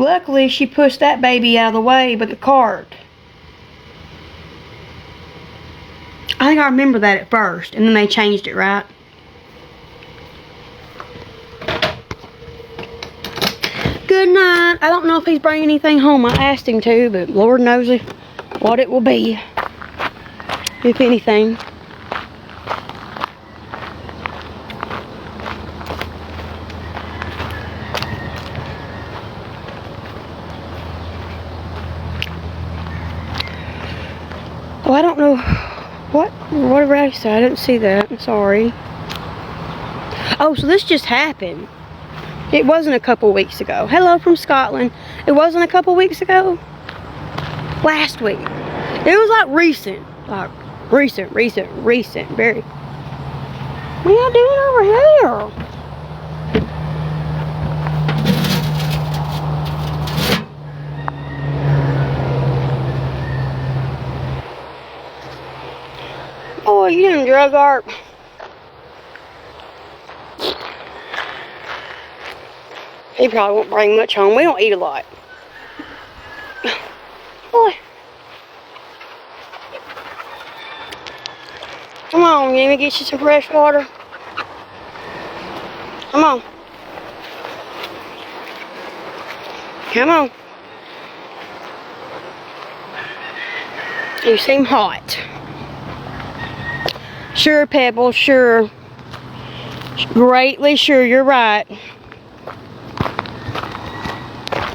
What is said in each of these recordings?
Luckily, she pushed that baby out of the way, but the cart. I think I remember that at first, and then they changed it, right? Good night. I don't know if he's bringing anything home. I asked him to, but Lord knows what it will be, if anything. Oh, I don't know. What did Rowdy say? I didn't see that. I'm sorry. Oh, so this just happened. It wasn't a couple weeks ago. Hello from Scotland. It wasn't a couple weeks ago. Last week. It was like recent. Like recent. Very. What are y'all doing over here? Oh, you done drug art. He probably won't bring much home. We don't eat a lot. Boy. Come on, let me get you some fresh water. Come on. Come on. You seem hot. Sure, Pebble, sure. Greatly sure, you're right.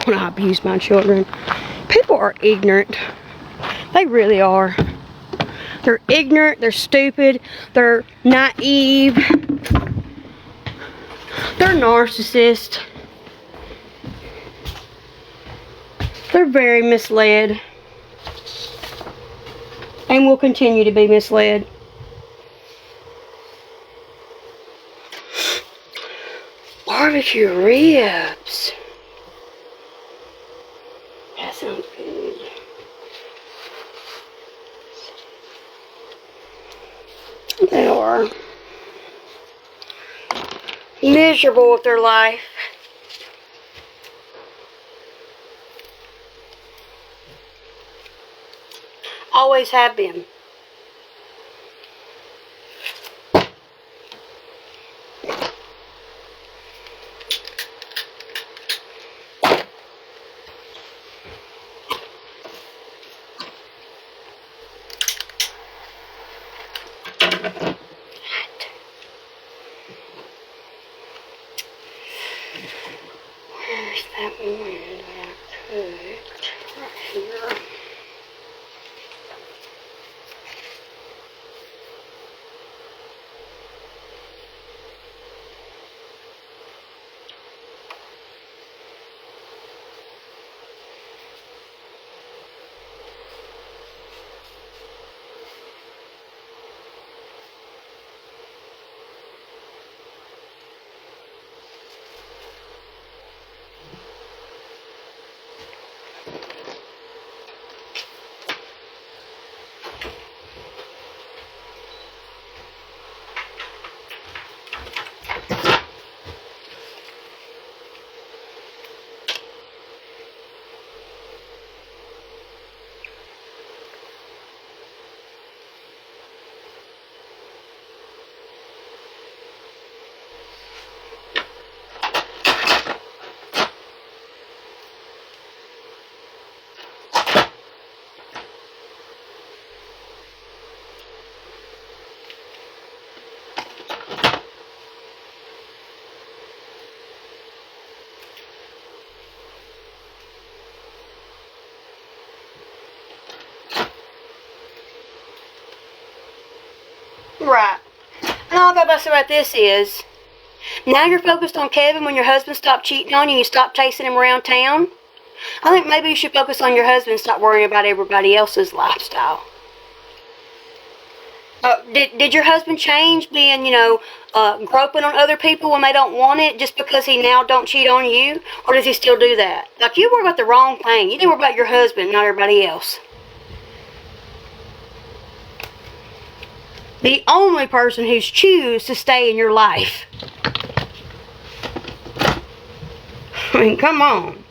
When I abuse my children. People are ignorant. They really are. They're ignorant, they're stupid, they're naive, they're narcissists. They're very misled. And will continue to be misled. Barbecue ribs. That sounds good. They are miserable with their life. Always have been. Where's that one that I cooked? Right here. Right. And all I got to say about this is, now you're focused on Kevin when your husband stopped cheating on you, you stopped chasing him around town. I think maybe you should focus on your husband and stop worrying about everybody else's lifestyle. Did your husband change being, groping on other people when they don't want it just because he now don't cheat on you? Or does he still do that? Like, you worry about the wrong thing. You need to worry about your husband, not everybody else. The only person who's choose to stay in your life. I mean, come on.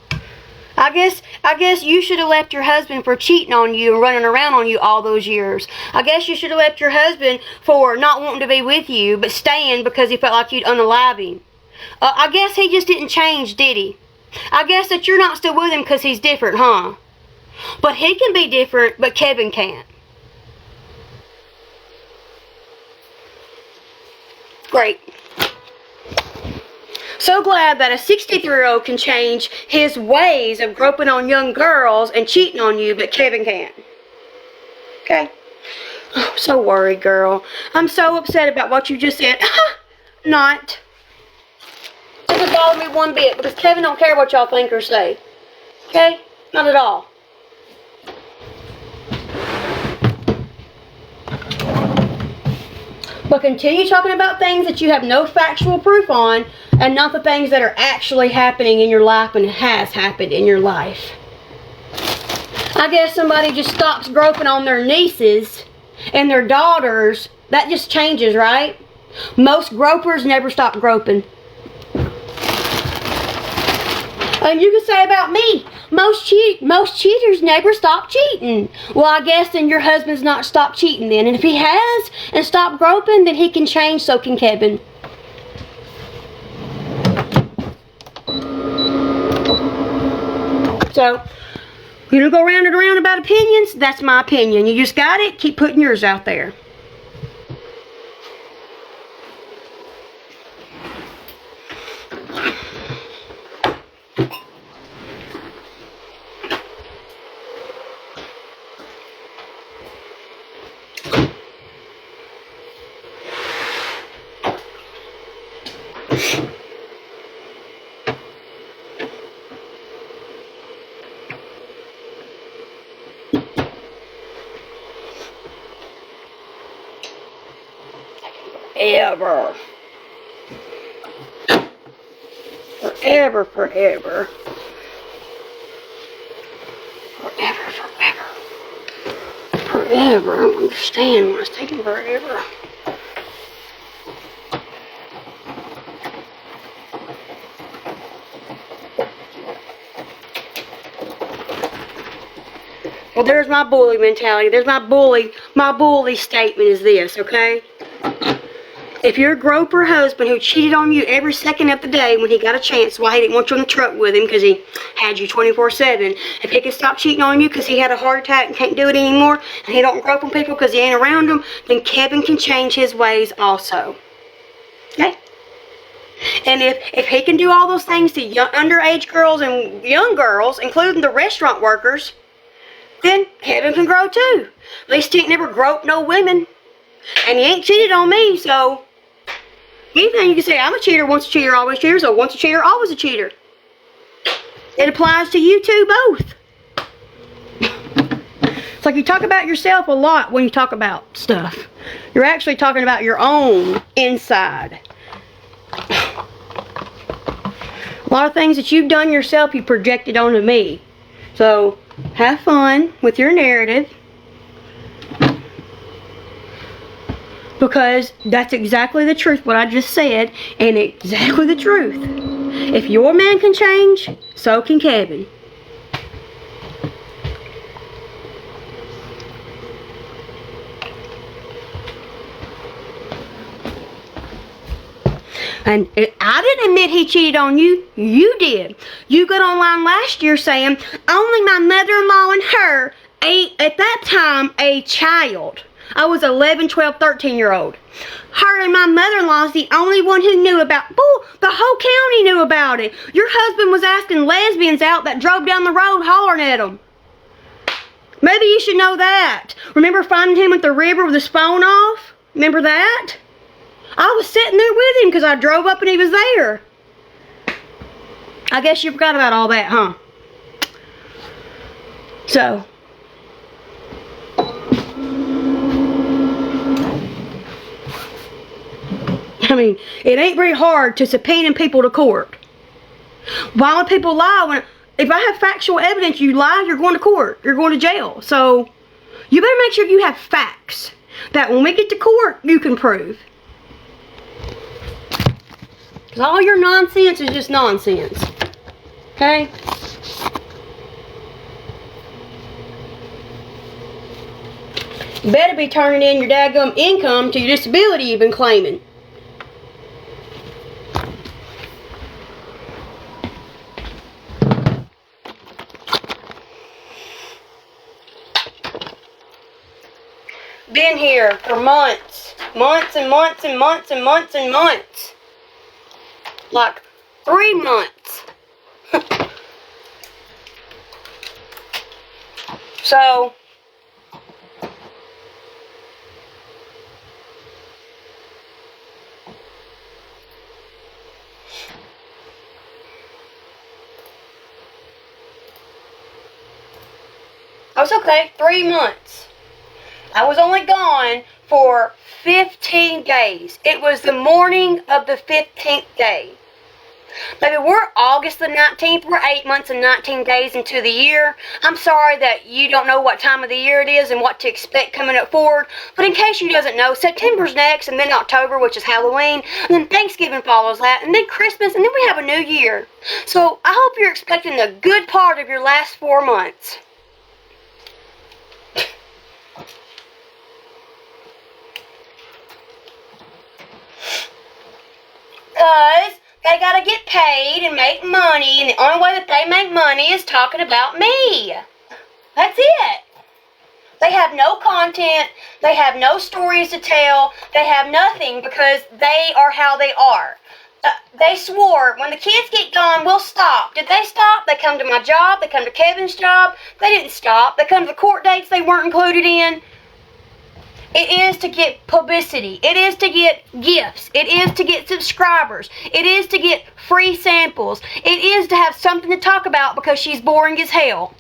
I guess you should have left your husband for cheating on you and running around on you all those years. I guess you should have left your husband for not wanting to be with you, but staying because he felt like you'd unalive him. I guess he just didn't change, did he? I guess that you're not still with him because he's different, huh? But he can be different, but Kevin can't. Great. So glad that a 63-year-old can change his ways of groping on young girls and cheating on you, but Kevin can't. Okay? Oh, I'm so worried, girl. I'm so upset about what you just said. Not. It doesn't bother me one bit, because Kevin don't care what y'all think or say. Okay? Not at all. But continue talking about things that you have no factual proof on, and not the things that are actually happening in your life and has happened in your life. I guess somebody just stops groping on their nieces and their daughters. That just changes, right? Most gropers never stop groping. And you can say about me, most cheaters never stop cheating. Well, I guess then your husband's not stopped cheating then. And if he has and stopped groping, then he can change, so can Kevin. So, you don't go round and around about opinions. That's my opinion. You just got it. Keep putting yours out there. Forever. Forever, forever. Forever, forever. Forever. I don't understand why it's taking forever. Well, there's my bully mentality. There's my bully statement is this, okay? If your groper husband who cheated on you every second of the day when he got a chance, why he didn't want you on the truck with him because he had you 24/7, if he can stop cheating on you because he had a heart attack and can't do it anymore, and he don't grope on people because he ain't around them, then Kevin can change his ways also. Okay? And if he can do all those things to underage girls and young girls, including the restaurant workers, then Kevin can grow too. At least he ain't never groped no women. And he ain't cheated on me, so anything you can say, I'm a cheater, once a cheater, always a cheater, so once a cheater, always a cheater. It applies to you too, both. It's like you talk about yourself a lot when you talk about stuff. You're actually talking about your own inside. A lot of things that you've done yourself, you projected onto me. So, have fun with your narrative. Because that's exactly the truth, what I just said, and exactly the truth. If your man can change, so can Kevin. And I didn't admit he cheated on you. You did. You got online last year saying, only my mother-in-law and her, at that time, a child. I was 11, 12, 13-year-old. Her and my mother-in-law is the only one who knew about. Bull, the whole county knew about it. Your husband was asking lesbians out that drove down the road hollering at him. Maybe you should know that. Remember finding him at the river with his phone off? Remember that? I was sitting there with him because I drove up and he was there. I guess you forgot about all that, huh? So. I mean, it ain't very hard to subpoena people to court. Why would people lie? If I have factual evidence, you lie, you're going to court. You're going to jail. So, you better make sure you have facts that when we get to court, you can prove. Because all your nonsense is just nonsense. Okay? Better be turning in your daggum income to your disability you've been claiming. Been here for months. Months and months and months and months and months. Like 3 months. So, I was okay, 3 months. I was only gone for 15 days. It was the morning of the 15th day. Baby, we're August the 19th. We're 8 months and 19 days into the year. I'm sorry that you don't know what time of the year it is and what to expect coming up forward. But in case you doesn't know, September's next, and then October, which is Halloween, and then Thanksgiving follows that, and then Christmas, and then we have a new year. So I hope you're expecting a good part of your last 4 months. Because they gotta get paid and make money, and the only way that they make money is talking about me. That's it. They have no content, they have no stories to tell, they have nothing because they are how they are. They swore, when the kids get gone, we'll stop. Did they stop? They come to my job, they come to Kevin's job, they didn't stop. They come to the court dates they weren't included in. It is to get publicity. It is to get gifts. It is to get subscribers. It is to get free samples. It is to have something to talk about because she's boring as hell.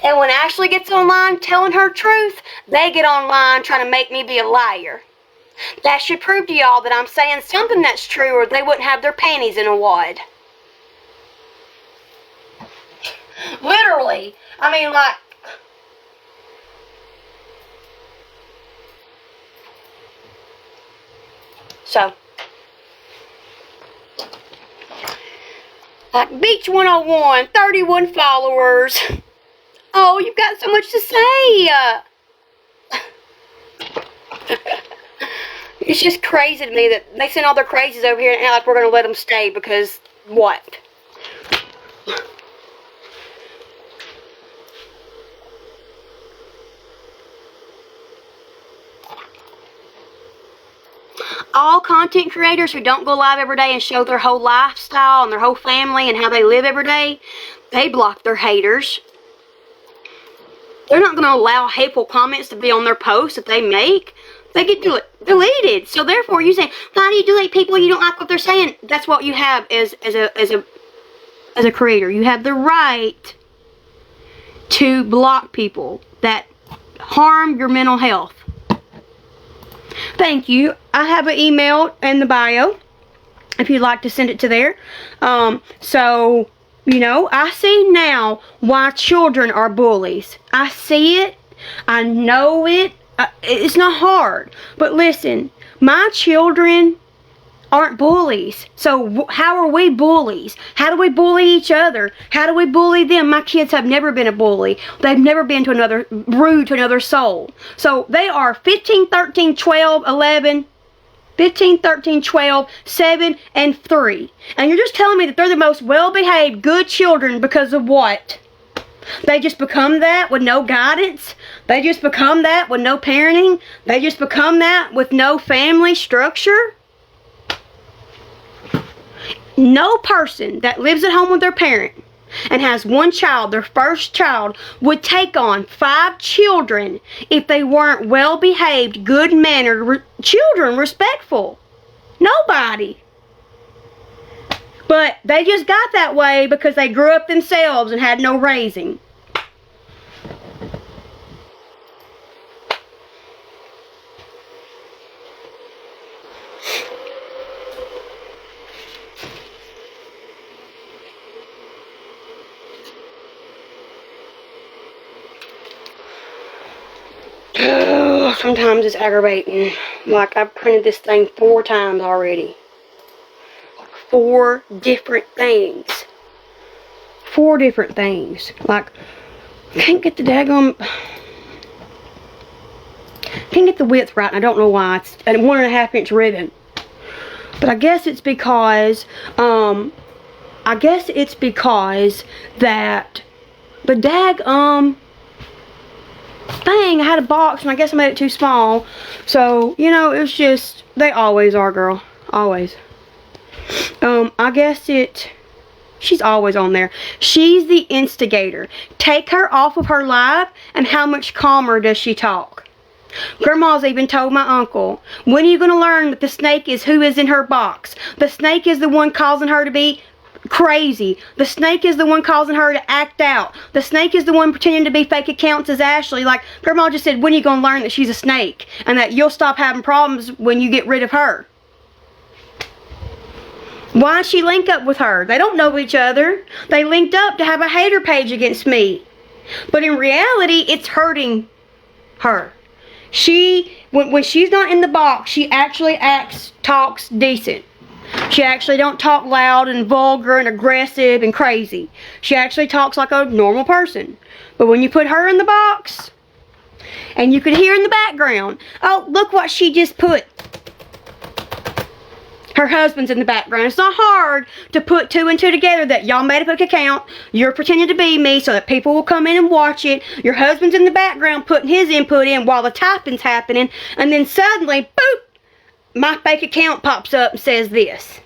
And when Ashley gets online telling her truth, they get online trying to make me be a liar. That should prove to y'all that I'm saying something that's true, or they wouldn't have their panties in a wad. Literally. I mean, like, so, like, Beach 101, 31 followers. Oh, you've got so much to say. It's just crazy to me that they send all their crazies over here and act like we're going to let them stay because what? All content creators who don't go live every day and show their whole lifestyle and their whole family and how they live every day, they block their haters. They're not going to allow hateful comments to be on their posts that they make. They get deleted. So therefore, you say, why do you delete people you don't like what they're saying? That's what you have as a creator. You have the right to block people that harm your mental health. Thank you. I have an email in the bio if you'd like to send it to there. So, you know, I see now why children are bullies. I see it. I know it. It's not hard. But listen, my children aren't bullies. So how are we bullies? How do we bully each other? How do we bully them? My kids have never been a bully. They've never been rude to another soul. So they are 15, 13, 12, 11, 15, 13, 12, 7, and 3. And you're just telling me that they're the most well-behaved, good children because of what? They just become that with no guidance? They just become that with no parenting? They just become that with no family structure? No person that lives at home with their parent and has one child, their first child, would take on 5 children if they weren't well-behaved, good-mannered children, respectful. Nobody. But they just got that way because they grew up themselves and had no raising. Sometimes it's aggravating. Like, I've printed this thing 4 times already. 4 different things. 4 different things. Like, can't get the daggone... Can't get the width right, and I don't know why. It's a 1.5 inch ribbon. But I guess it's because, that the thing, I had a box, and I guess I made it too small. So, you know, it's just, they always are, girl. Always. I guess she's always on there. She's the instigator. Take her off of her live, and how much calmer does she talk? Grandma's even told my uncle, when are you going to learn that the snake is who is in her box? The snake is the one causing her to be crazy. The snake is the one causing her to act out. The snake is the one pretending to be fake accounts as Ashley. Like, Grandma just said, when are you going to learn that she's a snake? And that you'll stop having problems when you get rid of her. Why did she link up with her? They don't know each other. They linked up to have a hater page against me. But in reality, it's hurting her. When she's not in the box, she actually talks decent. She actually don't talk loud and vulgar and aggressive and crazy. She actually talks like a normal person. But when you put her in the box, and you could hear in the background, oh, look what she just put. Her husband's in the background. It's not hard to put 2 and 2 together that y'all made a fake account. You're pretending to be me so that people will come in and watch it. Your husband's in the background putting his input in while the typing's happening. And then suddenly, boop, my fake account pops up and says this.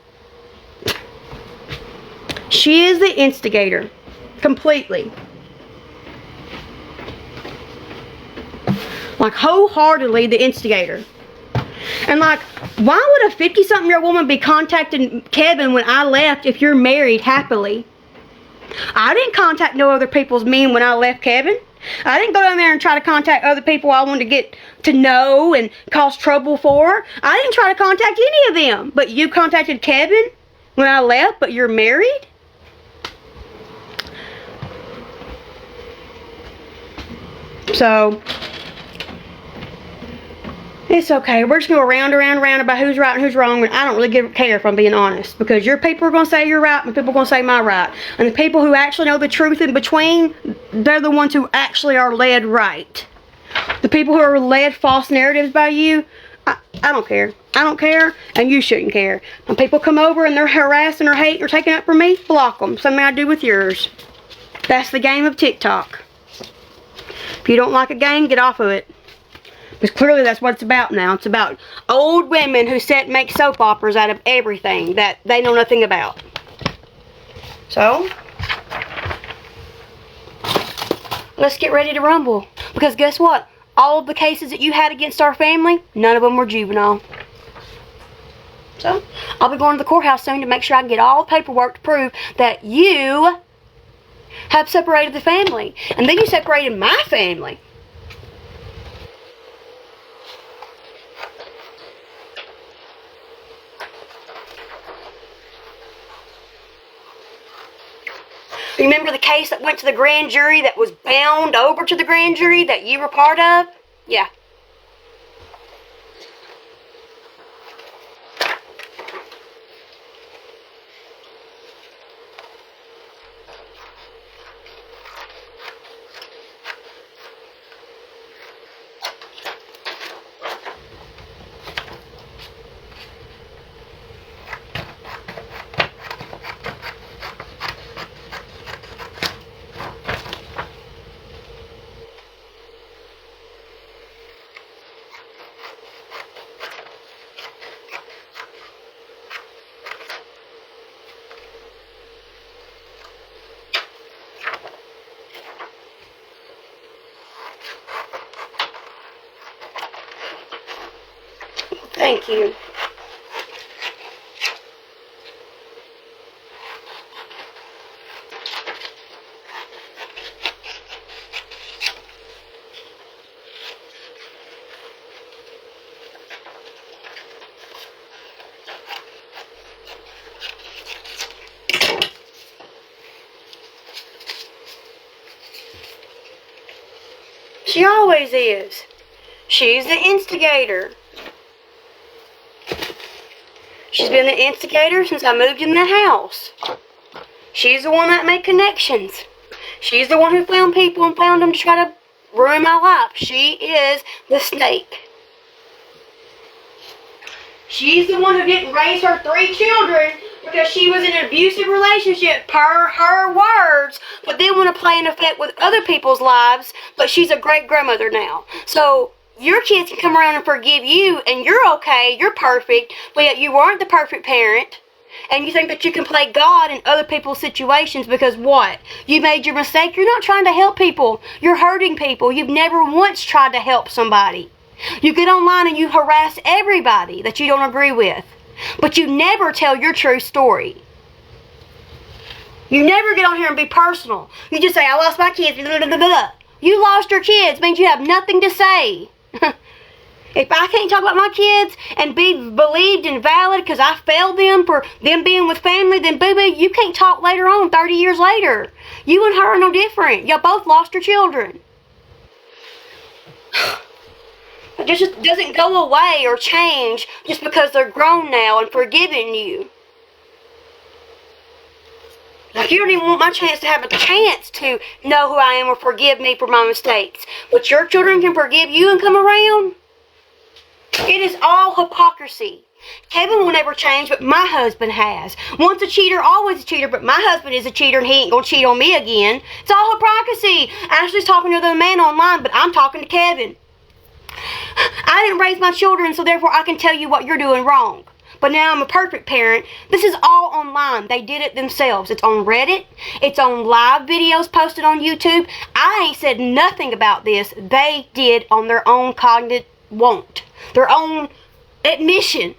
She is the instigator. Completely. Like, wholeheartedly the instigator. And like, why would a 50-something-year-old woman be contacting Kevin when I left if you're married happily? I didn't contact no other people's men when I left Kevin. I didn't go down there and try to contact other people I wanted to get to know and cause trouble for. I didn't try to contact any of them. But you contacted Kevin when I left, but you're married? So... it's okay. We're just going to go round and round about who's right and who's wrong. And I don't really care if I'm being honest. Because your people are going to say you're right and people are going to say my right. And the people who actually know the truth in between, they're the ones who actually are led right. The people who are led false narratives by you, I don't care. I don't care, and you shouldn't care. When people come over and they're harassing or hating or taking up for me, block them. Something I do with yours. That's the game of TikTok. If you don't like a game, get off of it. Because clearly that's what it's about now. It's about old women who make soap operas out of everything that they know nothing about. So, let's get ready to rumble. Because guess what? All of the cases that you had against our family, none of them were juvenile. So, I'll be going to the courthouse soon to make sure I can get all the paperwork to prove that you have separated the family. And then you separated my family. Remember the case that went to the grand jury that was bound over to the grand jury that you were part of? Yeah. Thank you. She always is. She's the instigator. She's been the instigator since I moved in the house. She's the one that made connections. She's the one who found people and found them to try to ruin my life. She is the snake. She's the one who didn't raise her 3 children because she was in an abusive relationship, per her words, but then want to play an effect with other people's lives, but she's a great grandmother now. So your kids can come around and forgive you, and you're okay, you're perfect, but yet you weren't the perfect parent, and you think that you can play God in other people's situations because what? You made your mistake. You're not trying to help people. You're hurting people. You've never once tried to help somebody. You get online and you harass everybody that you don't agree with. But you never tell your true story. You never get on here and be personal. You just say, I lost my kids. Blah, blah, blah, blah. You lost your kids means you have nothing to say. If I can't talk about my kids and be believed and valid because I failed them for them being with family, then boo-boo, you can't talk later on, 30 years later. You and her are no different. Y'all both lost your children. It just doesn't go away or change just because they're grown now and forgiving you. Like, you don't even want my chance to have a chance to know who I am or forgive me for my mistakes. But your children can forgive you and come around? It is all hypocrisy. Kevin will never change, but my husband has. Once a cheater, always a cheater, but my husband is a cheater and he ain't gonna cheat on me again. It's all hypocrisy. Ashley's talking to the man online, but I'm talking to Kevin. I didn't raise my children, so therefore I can tell you what you're doing wrong. But now I'm a perfect parent. This is all online. They did it themselves. It's on Reddit. It's on live videos posted on YouTube. I ain't said nothing about this. They did on their own cognitive want. Their own admission.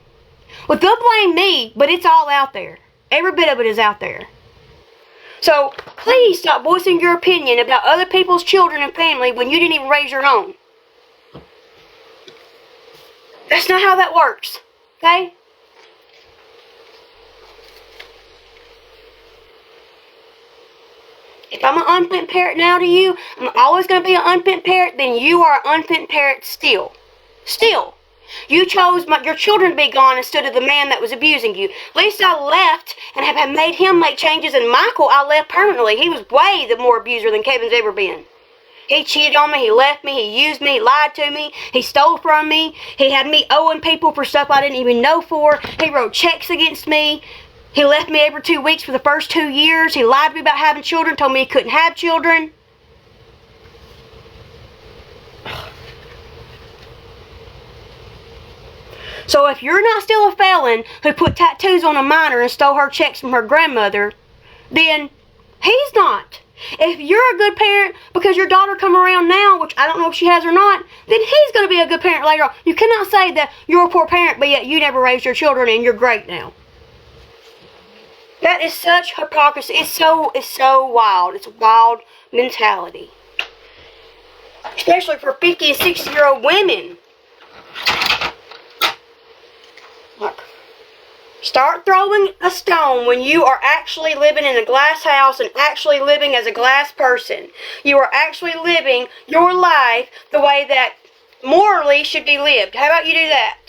Well, they'll blame me, but it's all out there. Every bit of it is out there. So, please stop voicing your opinion about other people's children and family when you didn't even raise your own. That's not how that works. Okay? If I'm an unfit parent now to you, I'm always going to be an unfit parent, then you are an unfit parent still. Still. You chose your children to be gone instead of the man that was abusing you. At least I left and have made him make changes. And Michael, I left permanently. He was way the more abuser than Kevin's ever been. He cheated on me. He left me. He used me. He lied to me. He stole from me. He had me owing people for stuff I didn't even know for. He wrote checks against me. He left me every 2 weeks for the first 2 years. He lied to me about having children. Told me he couldn't have children. So if you're not still a felon who put tattoos on a minor and stole her checks from her grandmother, then he's not. If you're a good parent because your daughter come around now, which I don't know if she has or not, then he's going to be a good parent later on. You cannot say that you're a poor parent, but yet you never raised your children and you're great now. That is such hypocrisy. It's so wild. It's a wild mentality. Especially for 50 and 60-year-old women. Look. Start throwing a stone when you are actually living in a glass house and actually living as a glass person. You are actually living your life the way that morally should be lived. How about you do that?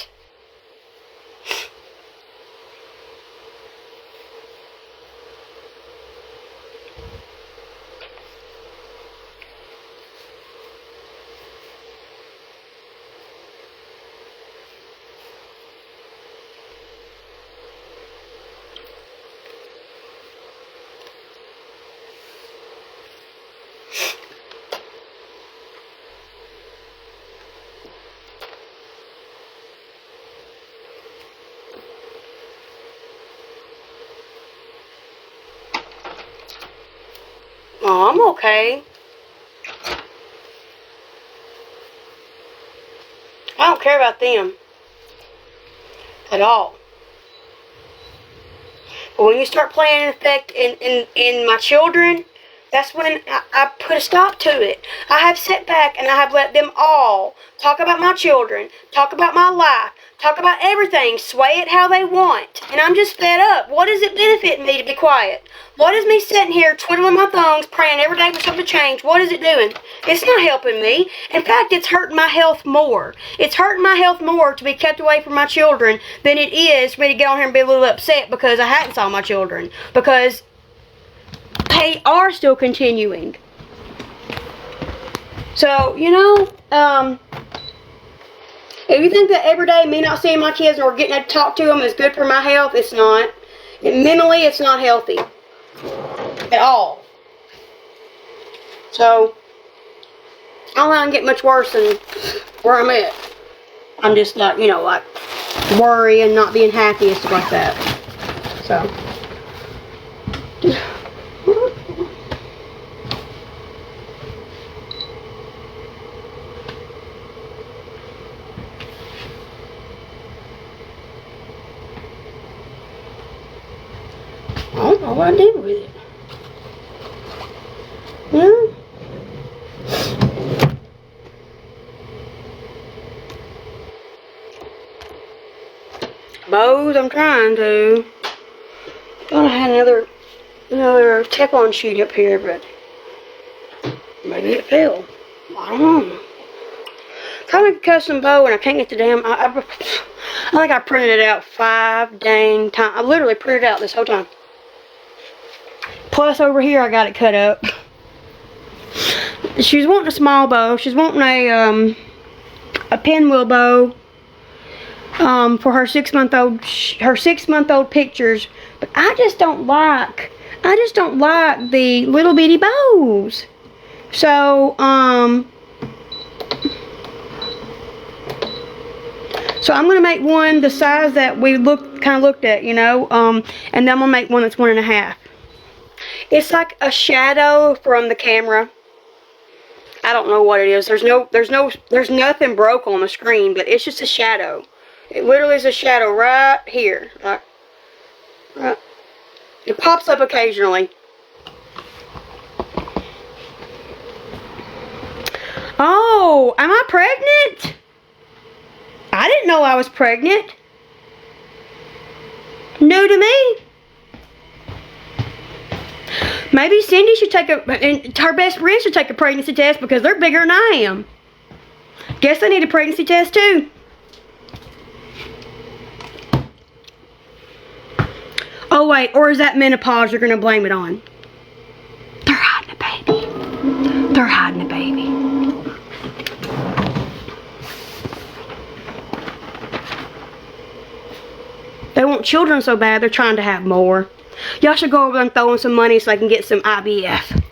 Oh, I'm okay. I don't care about them at all. But when you start playing an effect in my children, that's when I put a stop to it. I have sat back and I have let them all talk about my children, talk about my life, talk about everything, sway it how they want. And I'm just fed up. What does it benefit me to be quiet? What is me sitting here twiddling my thumbs, praying every day for something to change? What is it doing? It's not helping me. In fact, it's hurting my health more. It's hurting my health more to be kept away from my children than it is for me to get on here and be a little upset because I hadn't saw my children. Because they are still continuing. So, you know, if you think that every day me not seeing my kids or getting to talk to them is good for my health, it's not. Mentally, it's not healthy at all. So, I don't think I can get much worse than where I'm at. I'm just like, you know, like worry and not being happy and stuff like that. So. I don't know what I did with it. Yeah. Bows, I'm trying to. Thought I had another Teflon sheet up here, but maybe it fell. I don't know. Trying to make a custom bow and I can't get the damn. I think I printed it out 5 dang times. I literally printed it out this whole time. Plus over here I got it cut up. She's wanting a small bow. She's wanting a pinwheel bow for her 6-month-old pictures. But I just don't like the little bitty bows. So I'm gonna make one the size that we kind of looked at, you know, and then I'm gonna make one that's 1.5. It's like a shadow from the camera. I don't know what it is. There's nothing broke on the screen, but it's just a shadow. It literally is a shadow right here. Right. It pops up occasionally. Oh, am I pregnant? I didn't know I was pregnant. New to me. Maybe Cindy should and her best friend should take a pregnancy test because they're bigger than I am. Guess I need a pregnancy test too. Oh wait, or is that menopause you're gonna blame it on? They're hiding a baby. They're hiding a baby. They want children so bad, they're trying to have more. Y'all should go over and throw in some money so I can get some IVF.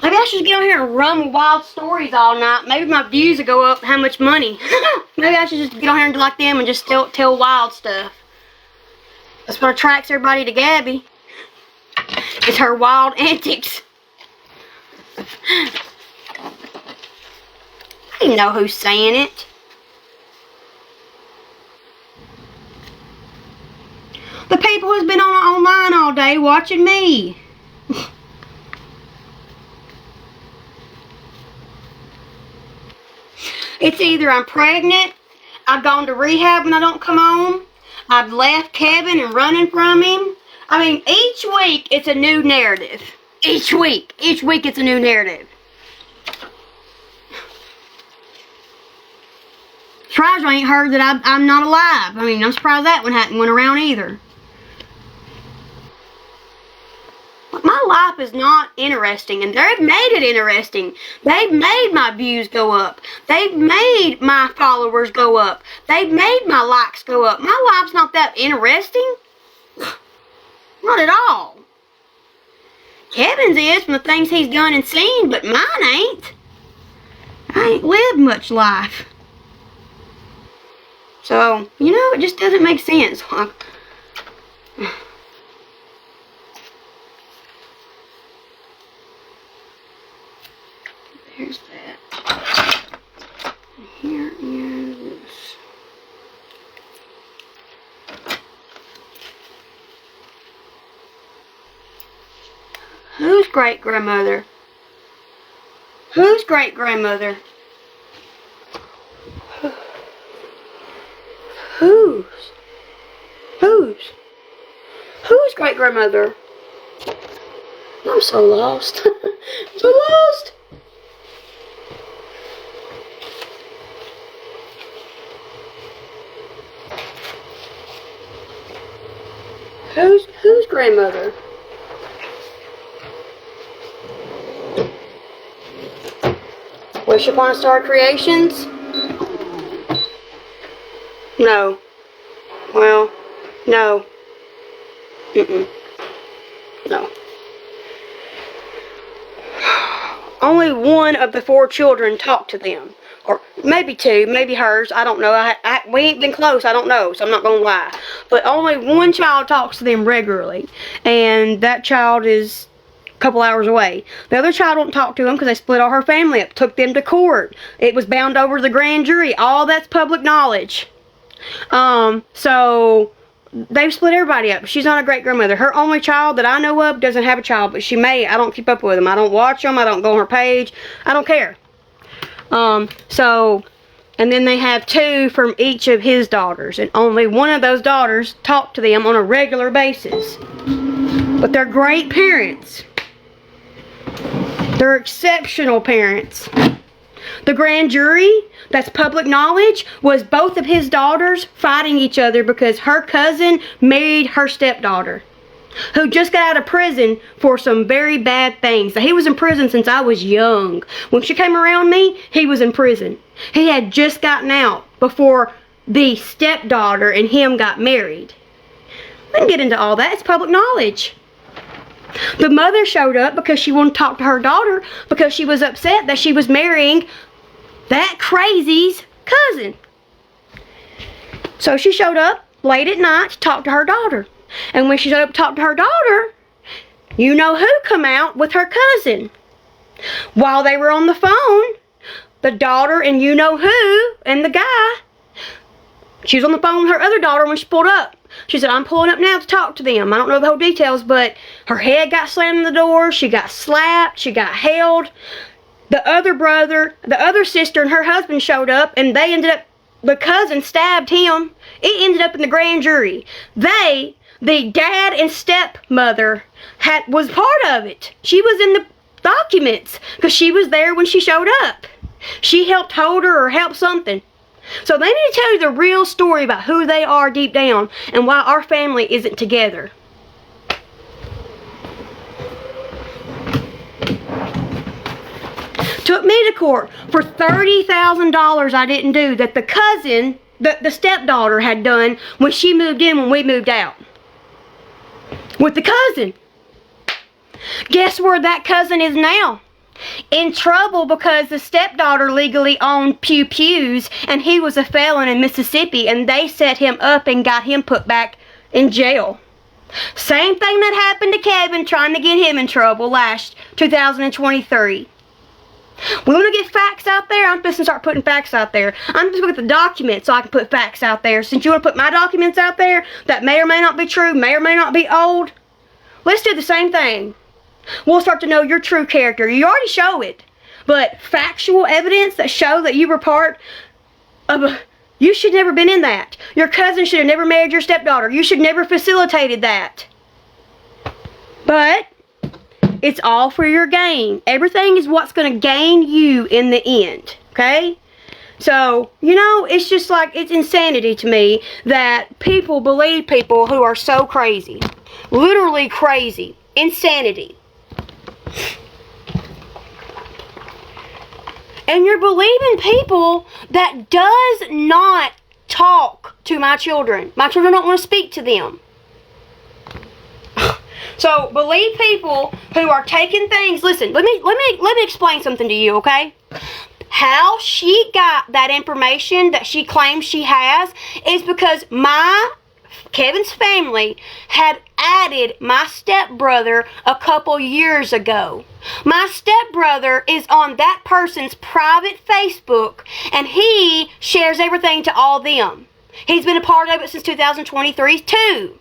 Maybe I should get on here and run with wild stories all night. Maybe my views will go up. How much money? Maybe I should just get on here and do like them and just tell wild stuff. That's what attracts everybody to Gabby. It's her wild antics. I don't know who's saying it. The people who's been online all day watching me. It's either I'm pregnant, I've gone to rehab and I don't come home, I've left Kevin and running from him. I mean, each week it's a new narrative. Each week it's a new narrative. Surprised I ain't heard that I'm not alive. I mean, I'm surprised that one hadn't went around either. My life is not interesting, and they've made it interesting. They've made my views go up. They've made my followers go up. They've made my likes go up. My life's not that interesting. Not at all. Kevin's is from the things he's done and seen, but mine ain't. I ain't lived much life. So, you know, it just doesn't make sense. There's that. Here is... Whose great-grandmother? Whose great-grandmother? Whose? Whose great-grandmother? I'm so lost. So lost. Whose grandmother? Wish Upon a Star Creations? No. Well, no. No. Only one of the 4 children talked to them. Or maybe 2, maybe hers, I don't know. We ain't been close, I don't know, so I'm not gonna lie. But only one child talks to them regularly. And that child is a couple hours away. The other child don't talk to them because they split all her family up, took them to court. It was bound over to the grand jury. All that's public knowledge. So they've split everybody up. She's not a great-grandmother. Her only child that I know of doesn't have a child, but she may. I don't keep up with them. I don't watch them. I don't go on her page. I don't care. And then they have 2 from each of his daughters, and only one of those daughters talk to them on a regular basis. But they're great parents. They're exceptional parents. The grand jury, that's public knowledge, was both of his daughters fighting each other because her cousin married her stepdaughter, who just got out of prison for some very bad things. He was in prison since I was young. When she came around me, he was in prison. He had just gotten out before the stepdaughter and him got married. I didn't get into all that. It's public knowledge. The mother showed up because she wanted to talk to her daughter because she was upset that she was marrying that crazy's cousin. So she showed up late at night to talk to her daughter. And when she showed up to talk to her daughter, you know who come out with her cousin. While they were on the phone, the daughter and you know who and the guy, she was on the phone with her other daughter when she pulled up. She said, I'm pulling up now to talk to them. I don't know the whole details, but her head got slammed in the door. She got slapped. She got held. The other brother, the other sister and her husband showed up, and they ended up, the cousin stabbed him. It ended up in the grand jury. The dad and stepmother was part of it. She was in the documents because she was there when she showed up. She helped hold her or help something. So they need to tell you the real story about who they are deep down and why our family isn't together. Took me to court for $30,000 I didn't do that the cousin, the stepdaughter had done when she moved in when we moved out. With the cousin. Guess where that cousin is now? In trouble because the stepdaughter legally owned Pew Pews and he was a felon in Mississippi and they set him up and got him put back in jail. Same thing that happened to Kevin trying to get him in trouble last 2023. We want to get facts out there. I'm just going to start putting facts out there. I'm just going to get the documents so I can put facts out there. Since you want to put my documents out there that may or may not be true, may or may not be old, let's do the same thing. We'll start to know your true character. You already show it. But factual evidence that show that you were part of a... You should never been in that. Your cousin should have never married your stepdaughter. You should never facilitated that. But it's all for your gain. Everything is what's going to gain you in the end. Okay? So, you know, it's just like, it's insanity to me that people believe people who are so crazy. Literally crazy. Insanity. And you're believing people that does not talk to my children. My children don't want to speak to them. So believe people who are taking things. Listen, let me explain something to you, okay? How she got that information that she claims she has is because Kevin's family had added my stepbrother a couple years ago. My stepbrother is on that person's private Facebook and he shares everything to all them. He's been a part of it since 2023 too.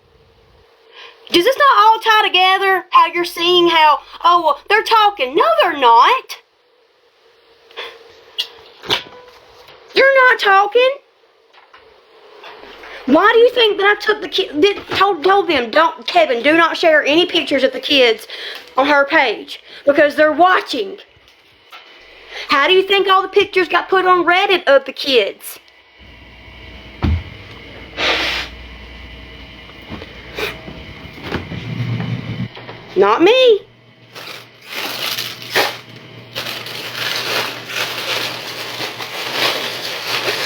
Does this not all tie together? How you're seeing how, oh, well, they're talking. No, they're not. They're not talking. Why do you think that I took the kid? Told them, don't, Kevin, do not share any pictures of the kids on her page because they're watching. How do you think all the pictures got put on Reddit of the kids? Not me.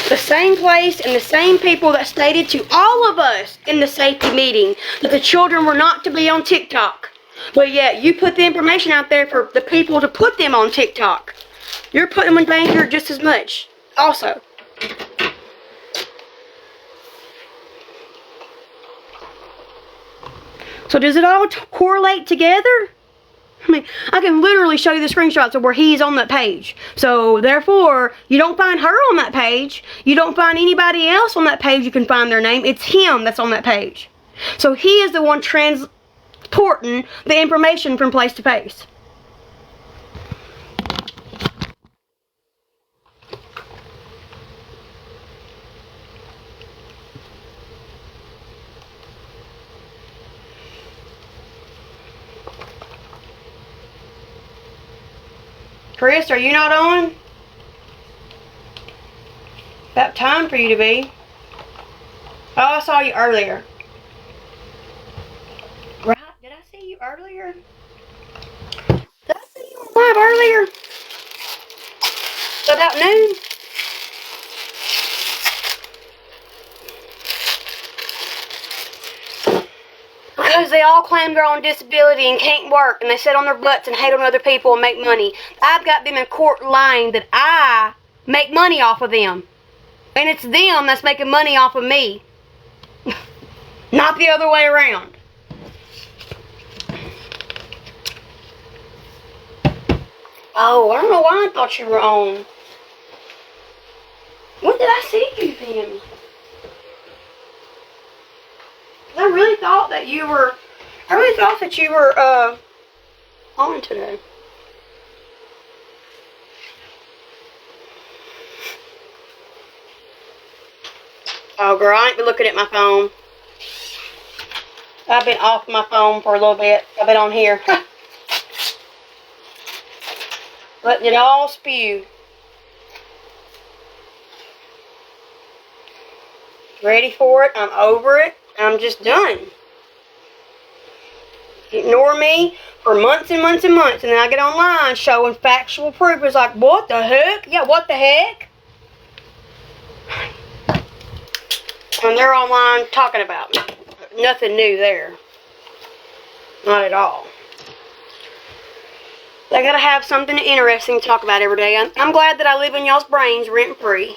The same place and the same people that stated to all of us in the safety meeting that the children were not to be on TikTok. But yet you put the information out there for the people to put them on TikTok. You're putting them in danger just as much. Also. So does it all correlate together? I mean, I can literally show you the screenshots of where he's on that page. So, therefore, you don't find her on that page. You don't find anybody else on that page you can find their name. It's him that's on that page. So, he is the one transporting the information from place to place. Chris, are you not on? About time for you to be. Oh, I saw you earlier. Right? Did I see you earlier? Did I see you live earlier? About noon? Because they all claim they're on disability and can't work, and they sit on their butts and hate on other people and make money. I've got them in court lying that I make money off of them. And it's them that's making money off of me. Not the other way around. Oh, I don't know why I thought you were on. When did I see you then? I really thought that you were, on today. Oh, girl, I ain't been looking at my phone. I've been off my phone for a little bit. I've been on here. Letting it all spew. Ready for it. I'm over it. I'm just done. Ignore me for months and months and months, and then I get online showing factual proof. It's like, what the heck? Yeah, what the heck? And they're online talking about me. Nothing new there. Not at all. They gotta have something interesting to talk about every day. I'm glad that I live in y'all's brains rent-free.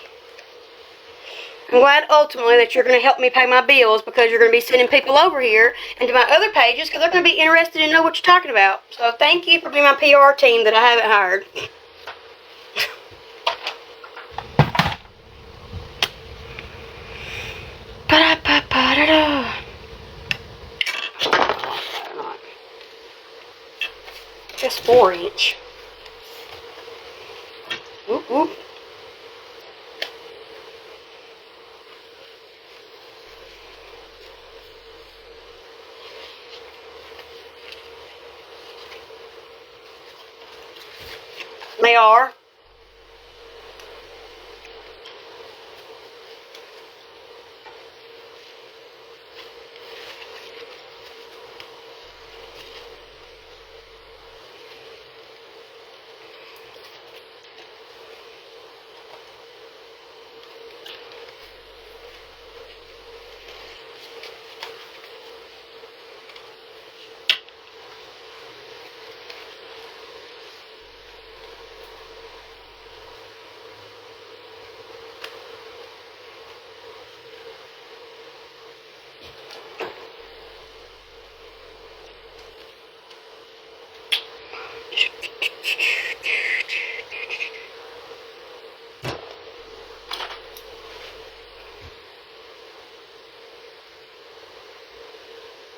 I'm glad ultimately that you're going to help me pay my bills because you're going to be sending people over here and to my other pages because they're going to be interested in know what you're talking about. So thank you for being my PR team that I haven't hired. Just 4-inch. Whoop, whoop. They are.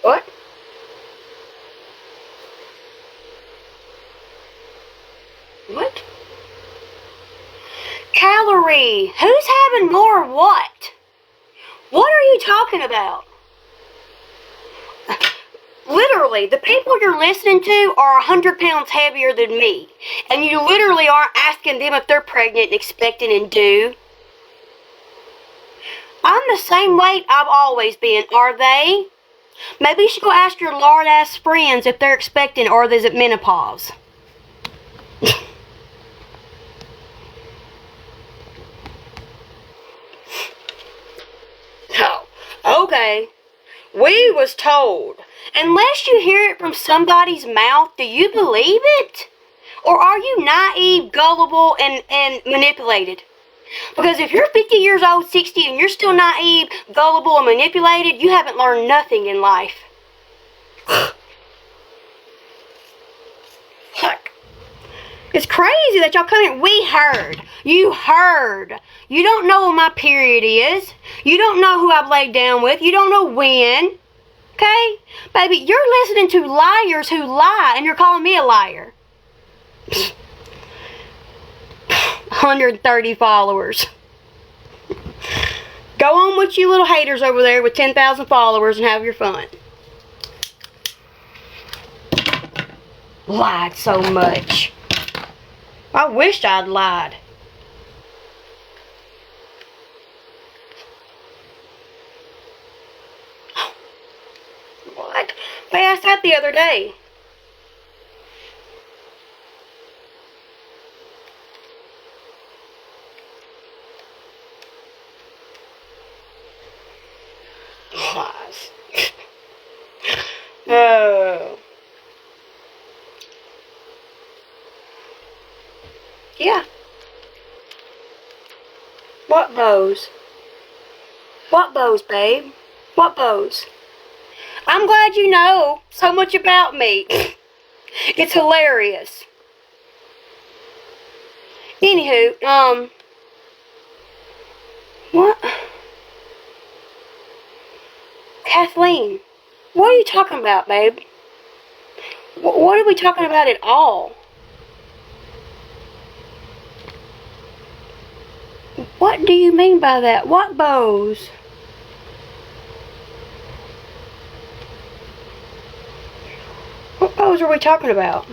What? What? Calorie. Who's having more what? What are you talking about? Literally, the people you're listening to are 100 pounds heavier than me. And you literally aren't asking them if they're pregnant and expecting and due. I'm the same weight I've always been. Are they? Maybe you should go ask your lard-ass friends if they're expecting or is it menopause. Oh, okay. We was told. Unless you hear it from somebody's mouth, do you believe it? Or are you naive, gullible, and manipulated? Because if you're 50 years old, 60, and you're still naive, gullible, and manipulated, you haven't learned nothing in life. Fuck. It's crazy that y'all come in. We heard. You heard. You don't know what my period is. You don't know who I've laid down with. You don't know when. Okay? Baby, you're listening to liars who lie, and you're calling me a liar. 130 followers. Go on with you little haters over there with 10,000 followers and have your fun. Lied so much. I wished I'd lied. What? I asked that the other day. Lies. Oh. Yeah. What bows? What bows, babe? What bows? I'm glad you know so much about me. It's hilarious. Anywho, what? Kathleen, what are you talking about, babe? What are we talking about at all? What do you mean by that? What bows? What bows are we talking about?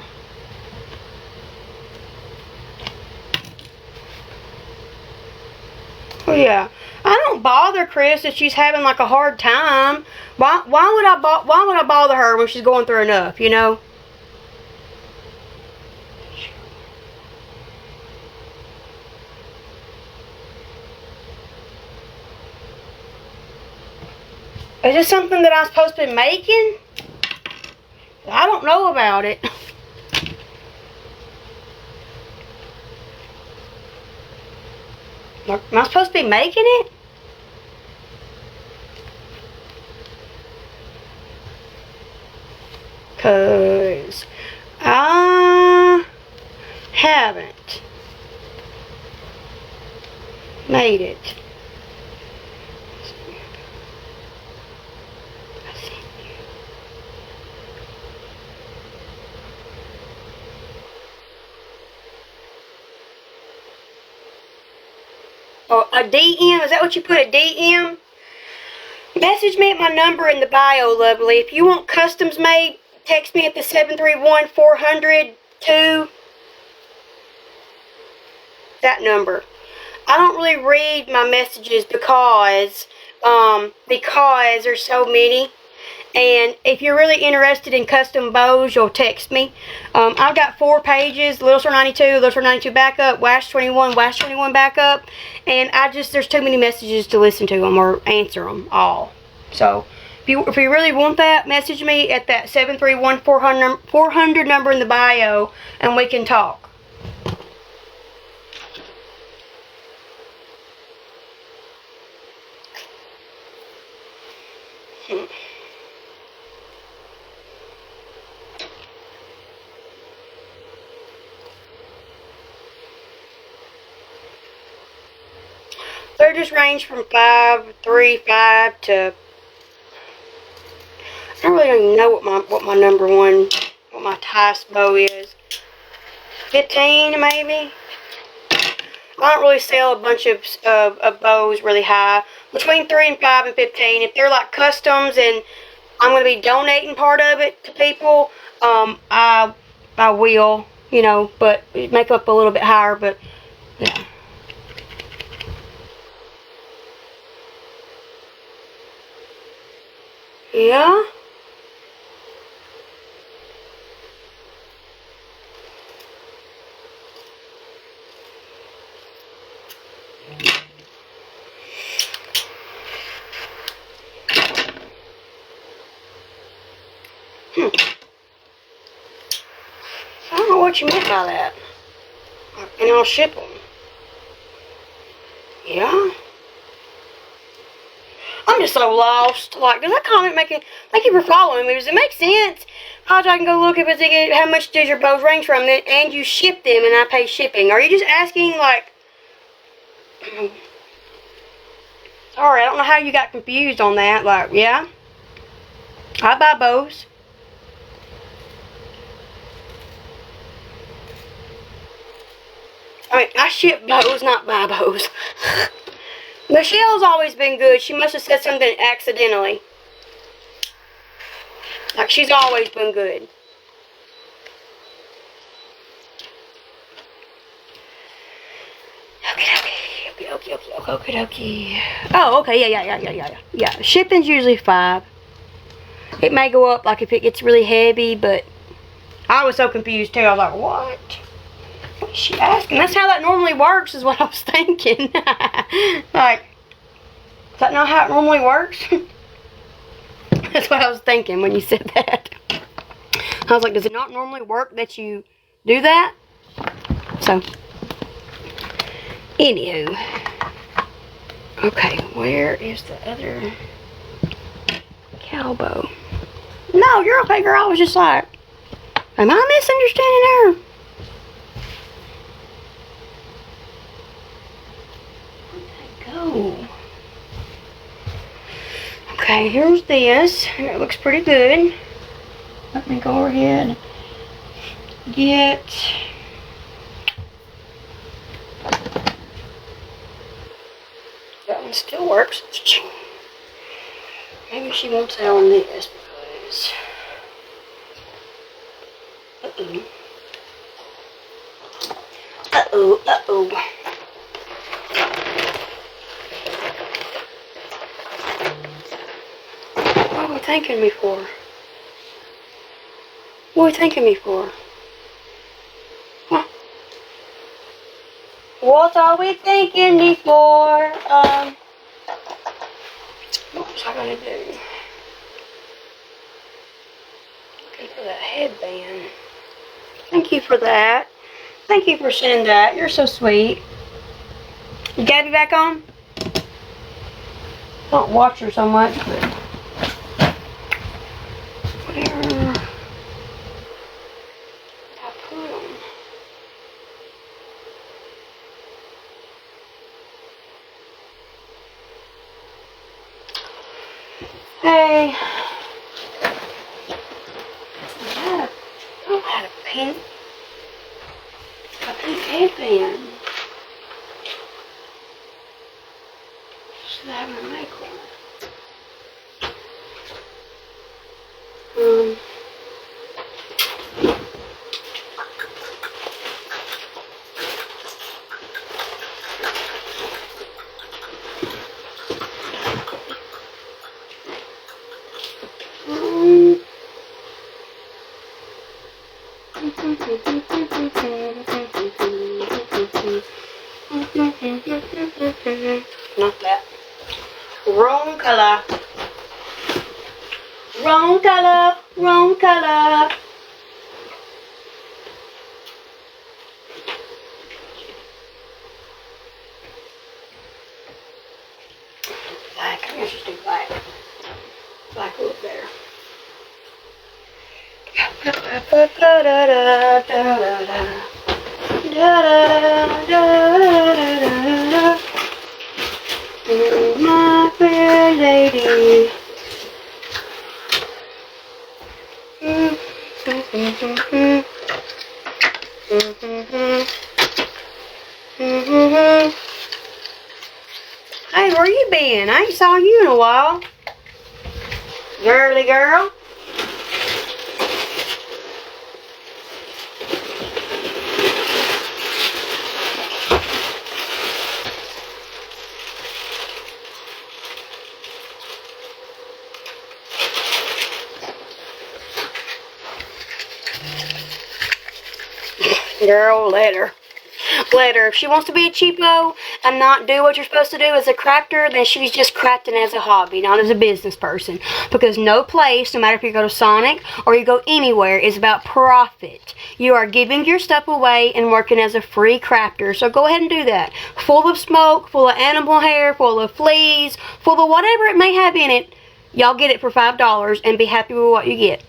Oh yeah, I don't bother Chris if she's having like a hard time. Why would I bother her when she's going through enough? You know. Is this something that I'm supposed to be making? I don't know about it. Am I supposed to be making it? Cause I haven't made it. Oh, a DM? Is that what you put, a DM? Message me at my number in the bio, lovely. If you want customs made, text me at the 731-400-2. That number. I don't really read my messages because there's so many. And if you're really interested in custom bows, you'll text me. I've got 4 pages: Little Star 92, Little Star 92 backup, Wash 21, Wash 21 backup. And there's too many messages to listen to them or answer them all. So if you really want that, message me at that 731-400 number in the bio, and we can talk. They're just range from 5 to, I really don't even know what my number one, what my highest bow is. 15 maybe. I don't really sell a bunch of bows really high. Between 3 and 5 and 15. If they're like customs and I'm going to be donating part of it to people, I will, you know, but make up a little bit higher, but yeah. Yeah. I don't know what you meant by that. And I'll ship them. Yeah. I'm just so lost. Like, does that comment make it? Thank you for following me. Does it make sense? How I can go look if it's how much does your bows range from? And you ship them, and I pay shipping. Are you just asking like? Sorry, I don't know how you got confused on that. Like, yeah, I buy bows. I mean, I ship bows, not buy bows. Michelle's always been good. She must have said something accidentally. Like, she's always been good. Okay. Oh, okay, yeah. Shipping's usually 5. It may go up, like, if it gets really heavy, but I was so confused, too. I was like, what? What is she asking? That's how that normally works, is what I was thinking. Like, is that not how it normally works? That's what I was thinking when you said that. I was like, does it not normally work that you do that? So, anywho. Okay, where is the other cowbow? No, you're okay, girl. I was just like, am I misunderstanding her? Go. Okay, here's this. It looks pretty good. Let me go ahead and get that one. Still works. Maybe she won't say on this because uh-oh. What are we thanking me for? What are we thanking me for? Huh? What are we thanking me for? What was I gonna do? Looking for that headband. Thank you for that. Thank you for sending that. You're so sweet. You got me back on? Don't watch her so much, but whatever. I put them. Hey. I had a pink headband. Should I have a make one? Not that. Wrong color. Wrong color. Wrong color. Black. I guess just do black. Black will look better. My fair lady. Hey, where you been? I ain't saw you in a while. Girly girl. Girl, let her. Let her. If she wants to be a cheapo and not do what you're supposed to do as a crafter, then she's just crafting as a hobby, not as a business person. Because no place, no matter if you go to Sonic or you go anywhere, is about profit. You are giving your stuff away and working as a free crafter. So go ahead and do that. Full of smoke, full of animal hair, full of fleas, full of whatever it may have in it. Y'all get it for $5 and be happy with what you get.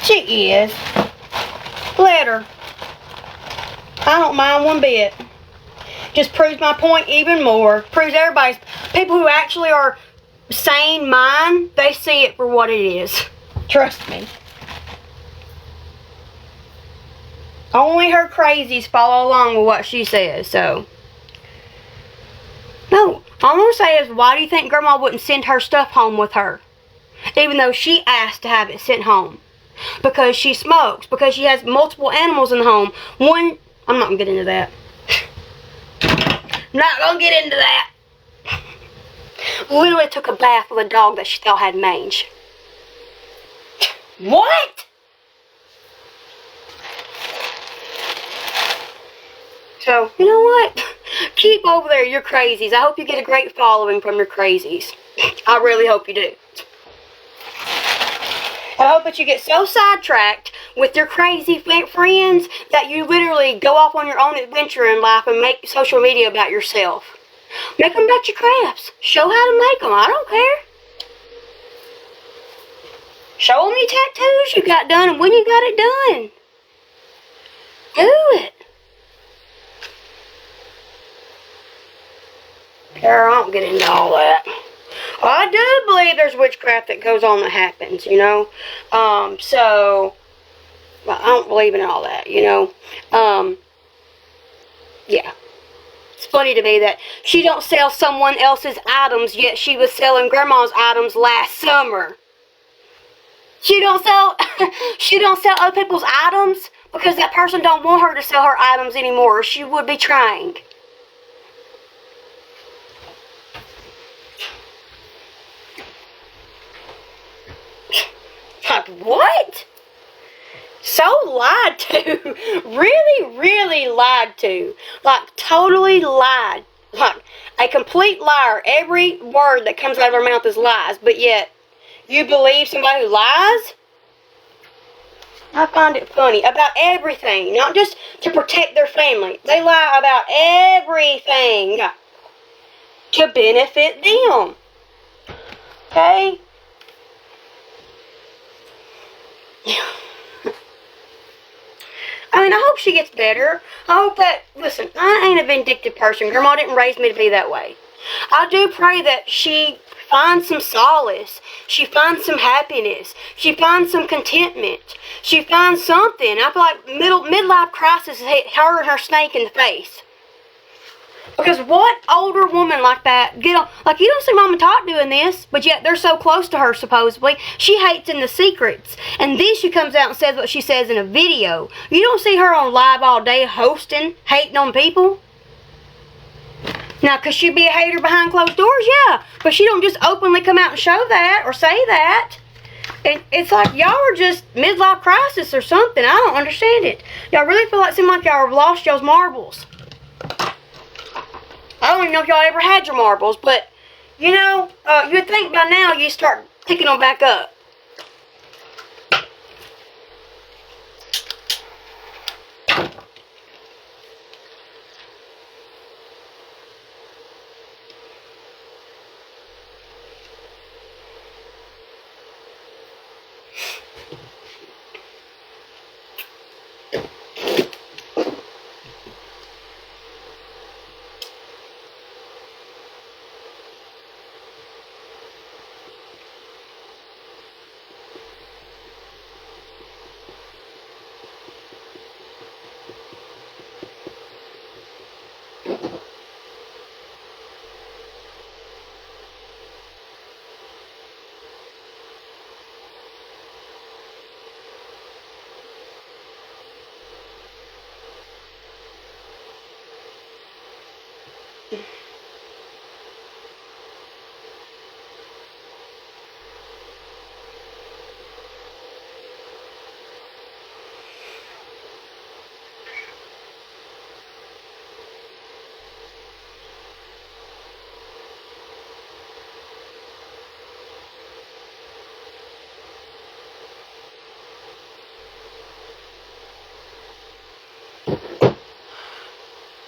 She is. Let her. I don't mind one bit. Just proves my point even more. Proves everybody's, people who actually are sane mind, they see it for what it is. Trust me. Only her crazies follow along with what she says, so. No, all I'm going to say is, why do you think Grandma wouldn't send her stuff home with her? Even though she asked to have it sent home. Because she smokes. Because she has multiple animals in the home. One, I'm not going to get into that. Not going to get into that. Literally took a bath with a dog that she thought had mange. What? So, you know what? Keep over there your crazies. I hope you get a great following from your crazies. I really hope you do. I hope that you get so sidetracked with your crazy friends that you literally go off on your own adventure in life and make social media about yourself. Make them about your crafts. Show how to make them. I don't care. Show them your tattoos you got done and when you got it done. Do it. Girl, I don't get into all that. Well, I do believe there's witchcraft that goes on that happens, you know. So, well, I don't believe in all that, you know. Yeah. It's funny to me that she don't sell someone else's items, yet she was selling Grandma's items last summer. She don't sell other people's items because that person don't want her to sell her items anymore, or she would be trying. Like, what? So lied to. Really, really lied to. Like, totally lied. Like, a complete liar. Every word that comes out of her mouth is lies. But yet, you believe somebody who lies? I find it funny. About everything. Not just to protect their family. They lie about everything. To benefit them. Okay? I mean, I hope she gets better. I hope that, listen, I ain't a vindictive person. Grandma didn't raise me to be that way. I do pray that she finds some solace. She finds some happiness. She finds some contentment. She finds something. I feel like midlife crisis hit her and her snake in the face. Because what older woman like that, like you don't see Mom and Tot doing this, but yet they're so close to her supposedly. She hates in the secrets. And then she comes out and says what she says in a video. You don't see her on live all day hosting, hating on people. Now, could she be a hater behind closed doors? Yeah. But she don't just openly come out and show that or say that. And it's like y'all are just midlife crisis or something. I don't understand it. Y'all really seem like y'all have lost y'all's marbles. I don't even know if y'all ever had your marbles, but, you know, you would think by now you start picking them back up.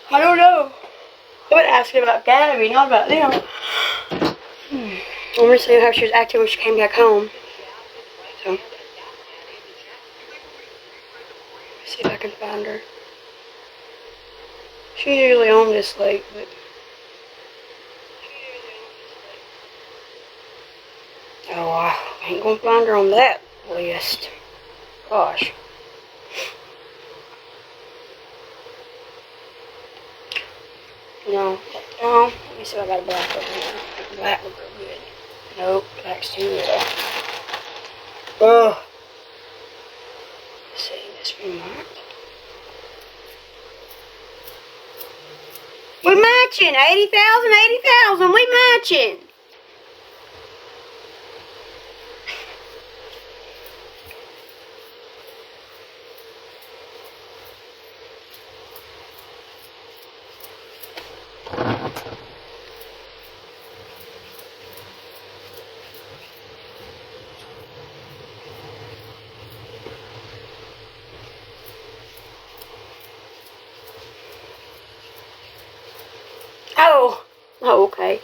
I don't know. I would ask about Gabby, not about them. I want to see how she was acting when she came back home. So, let's see if I can find her. She's usually home this late, but oh, I ain't gonna find her on that list. Gosh. No, let me see if I got a black over here. Black would go good. Nope, black's too little. Ugh. Let's see, this remark. We matching, 80,000, 80,000, we matching. Oh, okay.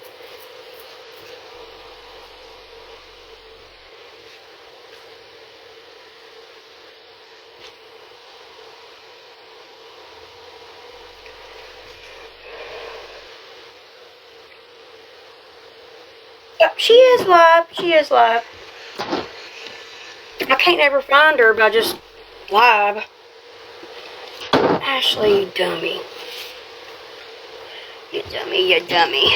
Yep, she is live. She is live. I can't ever find her, but I just live. Ashley, dummy. You dummy, you dummy.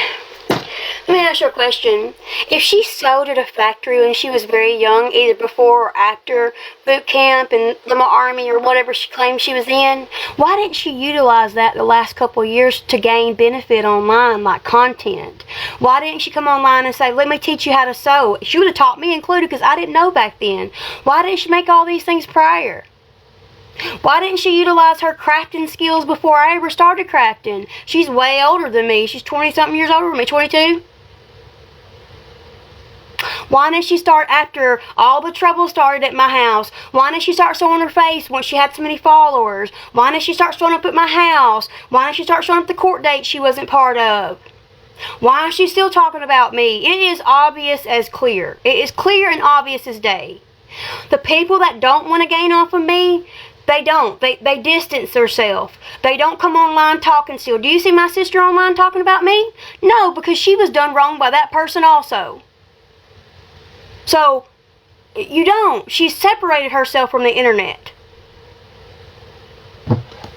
Let me ask you a question. If she sewed at a factory when she was very young, either before or after boot camp and the Army or whatever she claimed she was in, why didn't she utilize that the last couple of years to gain benefit online, like content? Why didn't she come online and say, let me teach you how to sew? She would have taught me included because I didn't know back then. Why didn't she make all these things prior? Why didn't she utilize her crafting skills before I ever started crafting? She's way older than me. She's 20-something years older than me, 22. Why didn't she start after all the trouble started at my house? Why didn't she start showing her face once she had so many followers? Why didn't she start showing up at my house? Why didn't she start showing up at the court date she wasn't part of? Why is she still talking about me? It is obvious as clear. It is clear and obvious as day. The people that don't want to gain off of me, they don't. They distance themselves. They don't come online talking still. Do you see my sister online talking about me? No, because she was done wrong by that person also. So, you don't. She's separated herself from the internet.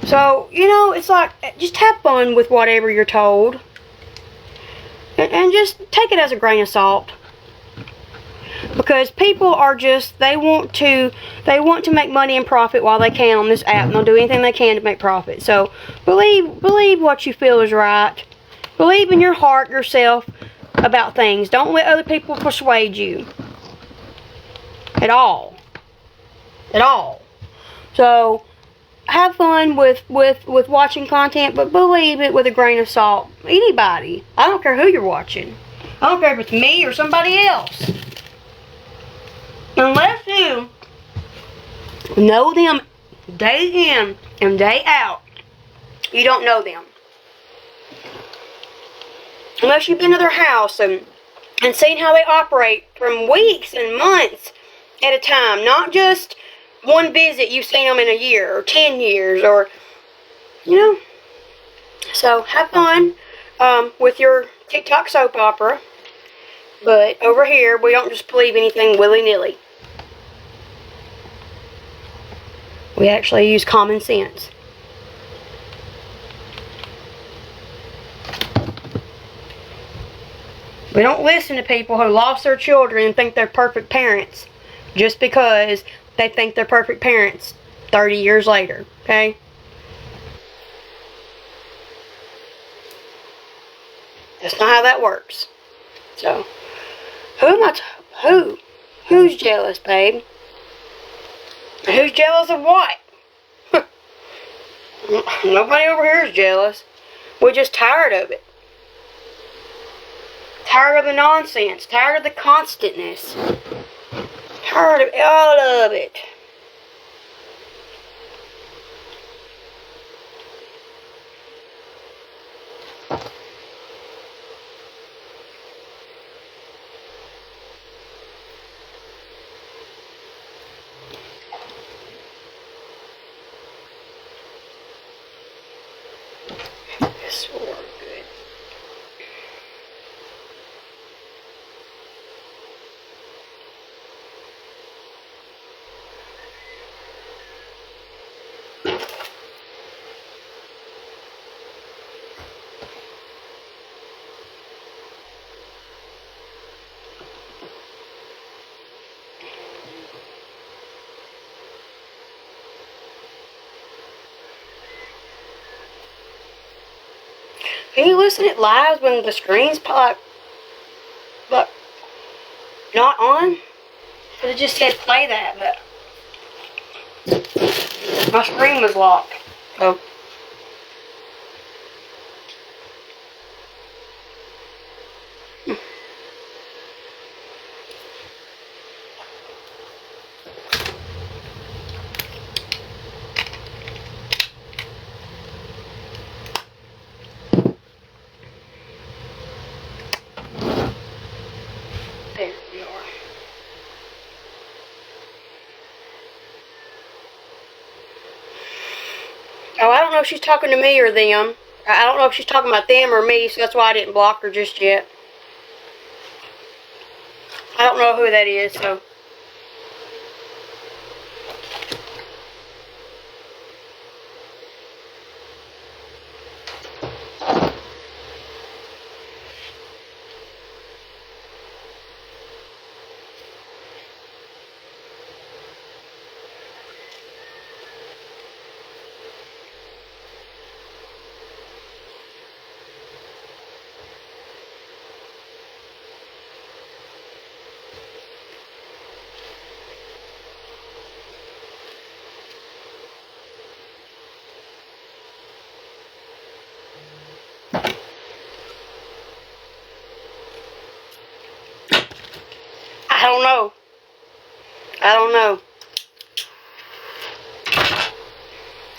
So, you know, it's like, just have fun with whatever you're told. And just take it as a grain of salt. Because people are just, they want to make money and profit while they can on this app. And they'll do anything they can to make profit. So, believe what you feel is right. Believe in your heart, yourself, about things. Don't let other people persuade you. At all. At all. So, have fun with watching content, but believe it with a grain of salt. Anybody. I don't care who you're watching. I don't care if it's me or somebody else. Unless you know them day in and day out, you don't know them. Unless you've been to their house and seen how they operate from weeks and months at a time. Not just one visit you've seen them in a year or 10 years or, you know. So, have fun with your TikTok soap opera. But over here, we don't just believe anything willy-nilly. We actually use common sense. We don't listen to people who lost their children and think they're perfect parents just because they think they're perfect parents 30 years later, okay? That's not how that works. So, who am I? Who's jealous, babe? Who's jealous of what? Nobody over here is jealous. We're just tired of it. Tired of the nonsense. Tired of the constantness. Tired of all of it. This will work good. Can you listen at live when the screen's like not on? It just said play that, but my screen was locked. So there we are. Oh, I don't know if she's talking to me or them. I don't know if she's talking about them or me, so that's why I didn't block her just yet. I don't know who that is, so. I don't know. I don't know.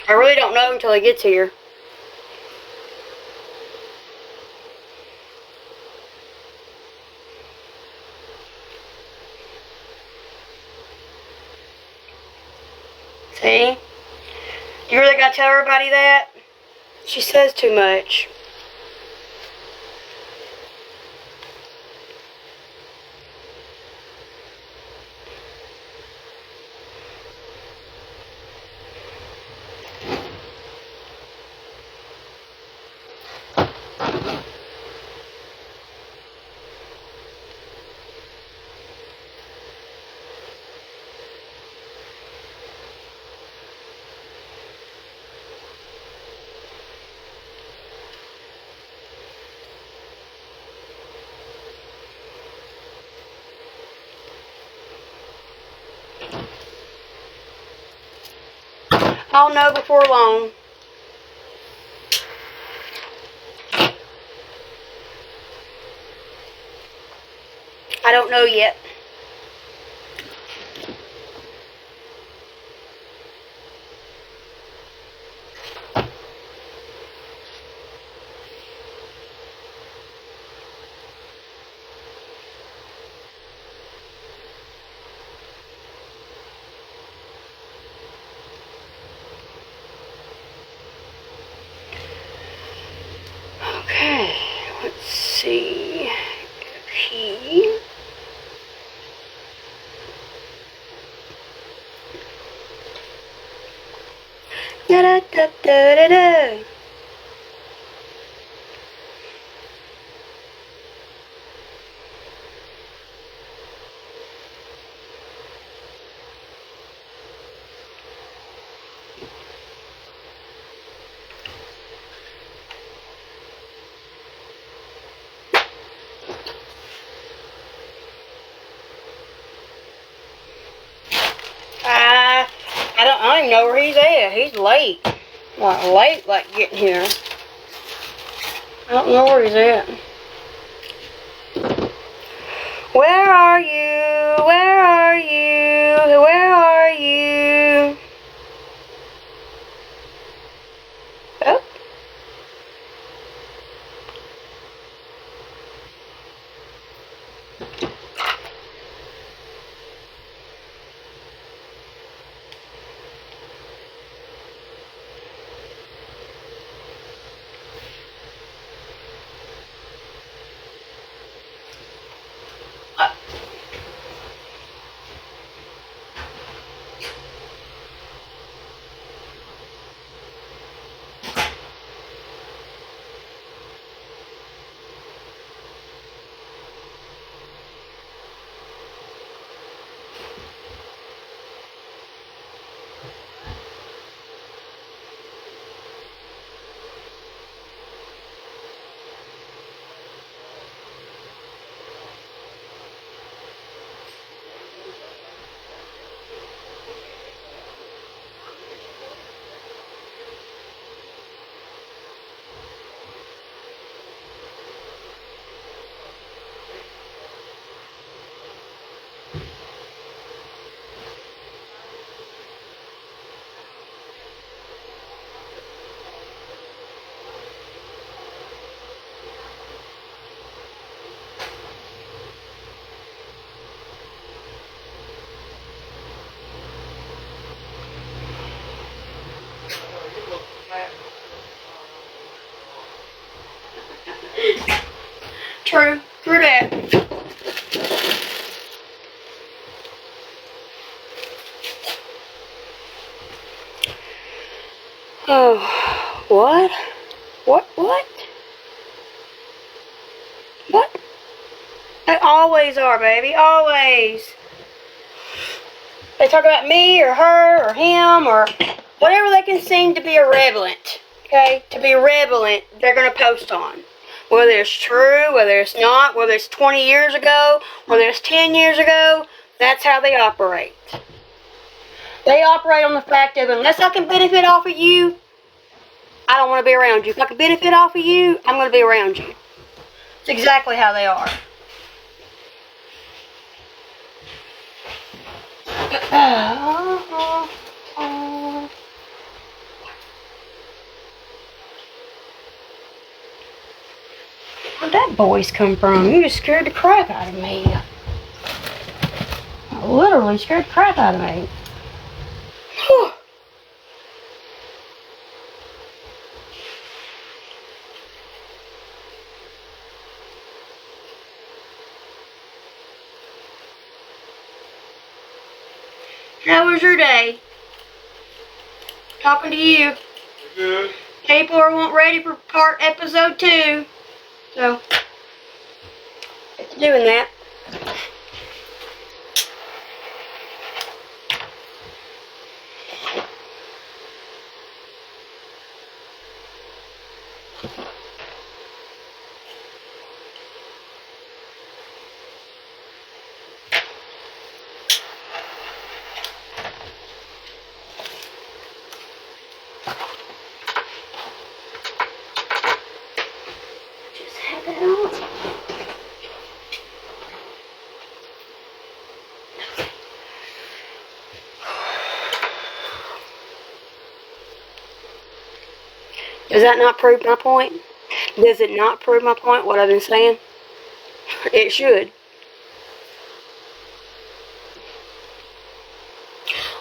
I really don't know until he gets here. See? You really gotta tell everybody that? She says too much. I'll know before long. I don't know yet. Okay, let's see if he... Da-da-da-da-da-da. don't even know where he's at. He's late. Like getting here. I don't know where he's at. Where are you? Where are you? Where are you? Oh. True that. Oh, what? What? They always are, baby, always. They talk about me or her or him or whatever they can seem to be irrelevant, okay? To be relevant, they're going to post on. Whether it's true, whether it's not, whether it's 20 years ago, whether it's 10 years ago, that's how they operate. They operate on the fact of, unless I can benefit off of you, I don't want to be around you. If I can benefit off of you, I'm going to be around you. It's exactly how they are. Where'd that voice come from? You just scared the crap out of me. Literally scared the crap out of me. How was your day? Talking to you. Good. People weren't ready for episode 2. So, it's doing that. Does that not prove my point? Does it not prove my point, what I've been saying? It should.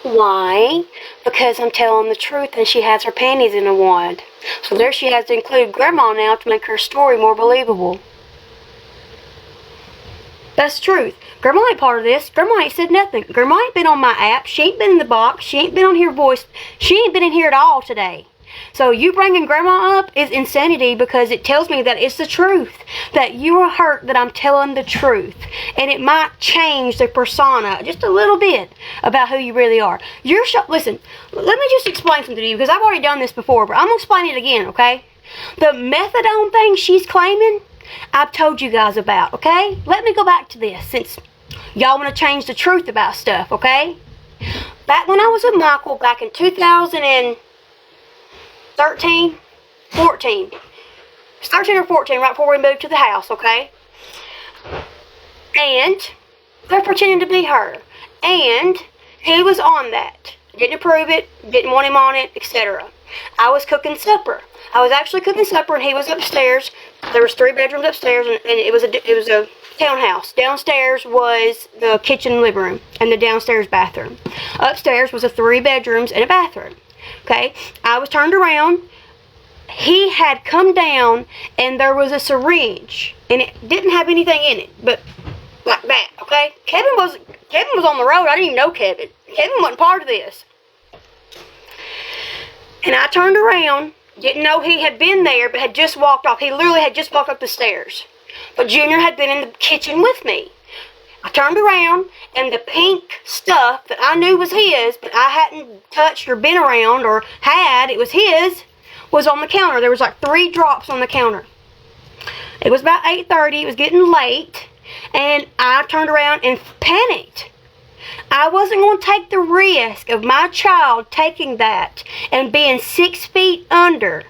Why? Because I'm telling the truth and she has her panties in a wad. So there she has to include Grandma now to make her story more believable. That's the truth. Grandma ain't part of this. Grandma ain't said nothing. Grandma ain't been on my app. She ain't been in the box. She ain't been on here voice. She ain't been in here at all today. So you bringing Grandma up is insanity because it tells me that it's the truth. That you are hurt that I'm telling the truth. And it might change the persona just a little bit about who you really are. Listen, let me just explain something to you because I've already done this before, but I'm going to explain it again, okay? The methadone thing she's claiming, I've told you guys about, okay? Let me go back to this since y'all want to change the truth about stuff, okay? back when I was with Michael back in 2013, 14. It was 13 or 14, right before we moved to the house, okay? And they're pretending to be her. And he was on that. Didn't approve it, didn't want him on it, etc. I was cooking supper. I was actually cooking supper, and he was upstairs. There was 3 bedrooms upstairs, and it was a townhouse. Downstairs was the kitchen and living room, and the downstairs bathroom. Upstairs was 3 bedrooms and a bathroom. Okay, I was turned around. He had come down, and there was a syringe, and it didn't have anything in it, but like that. Okay, Kevin was on the road. I didn't even know Kevin. Kevin wasn't part of this. And I turned around, didn't know he had been there, but had just walked off. He literally had just walked up the stairs. But Junior had been in the kitchen with me. I turned around, and the pink stuff that I knew was his, but I hadn't touched or been around or had, it was his, was on the counter. There was like 3 drops on the counter. It was about 8:30. It was getting late, and I turned around and panicked. I wasn't going to take the risk of my child taking that and being 6 feet under.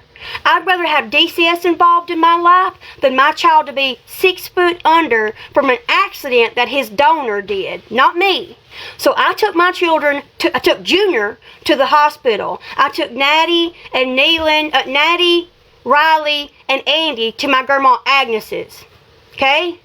I'd rather have DCS involved in my life than my child to be 6 foot under from an accident that his donor did, not me. So I took my children, I took Junior to the hospital. I took Natty and Natty, Riley, and Andy to my grandma Agnes's. Okay?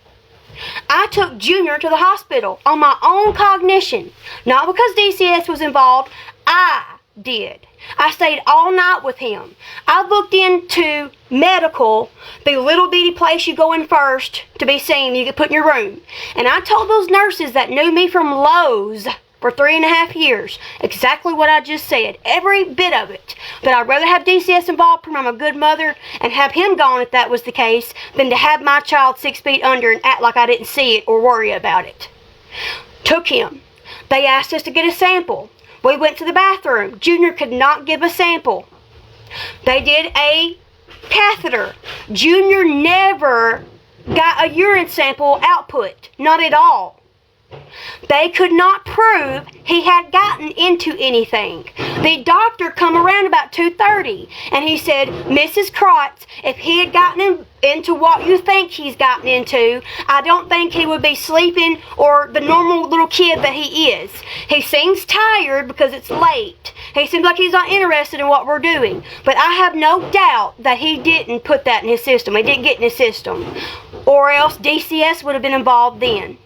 I took Junior to the hospital on my own cognition. Not because DCS was involved. I did. I stayed all night with him. I booked into medical, the little bitty place you go in first to be seen. You get put in your room. And I told those nurses that knew me from Lowe's for 3.5 years exactly what I just said. Every bit of it. But I'd rather have DCS involved because I'm a good mother and have him gone if that was the case than to have my child 6 feet under and act like I didn't see it or worry about it. Took him. They asked us to get a sample. We went to the bathroom. Junior could not give a sample. They did a catheter. Junior never got a urine sample output. Not at all. They could not prove he had gotten into anything. The doctor come around about 2:30 and he said, Mrs. Krotz, if he had gotten into what you think he's gotten into, I don't think he would be sleeping or the normal little kid that he is. He seems tired because it's late. He seems like he's not interested in what we're doing. But I have no doubt that he didn't put that in his system. He didn't get in his system. Or else DCS would have been involved then.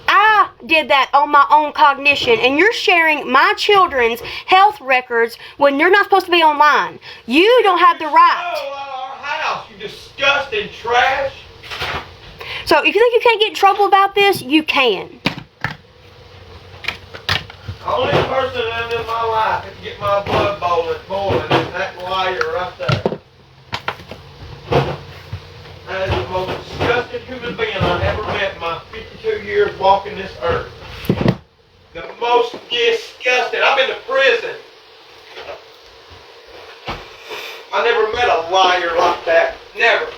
I did that on my own cognition, and you're sharing my children's health records when you're not supposed to be online. You don't have the right. Oh, our house, you disgusting trash. So if you think you can't get in trouble about this, you can. Only person in my life that can get my blood boiling is that liar right there. That is the most disgusting human being I've ever met in my 52 years walking this earth. The most disgusting. I've been to prison. I never met a liar like that. Never.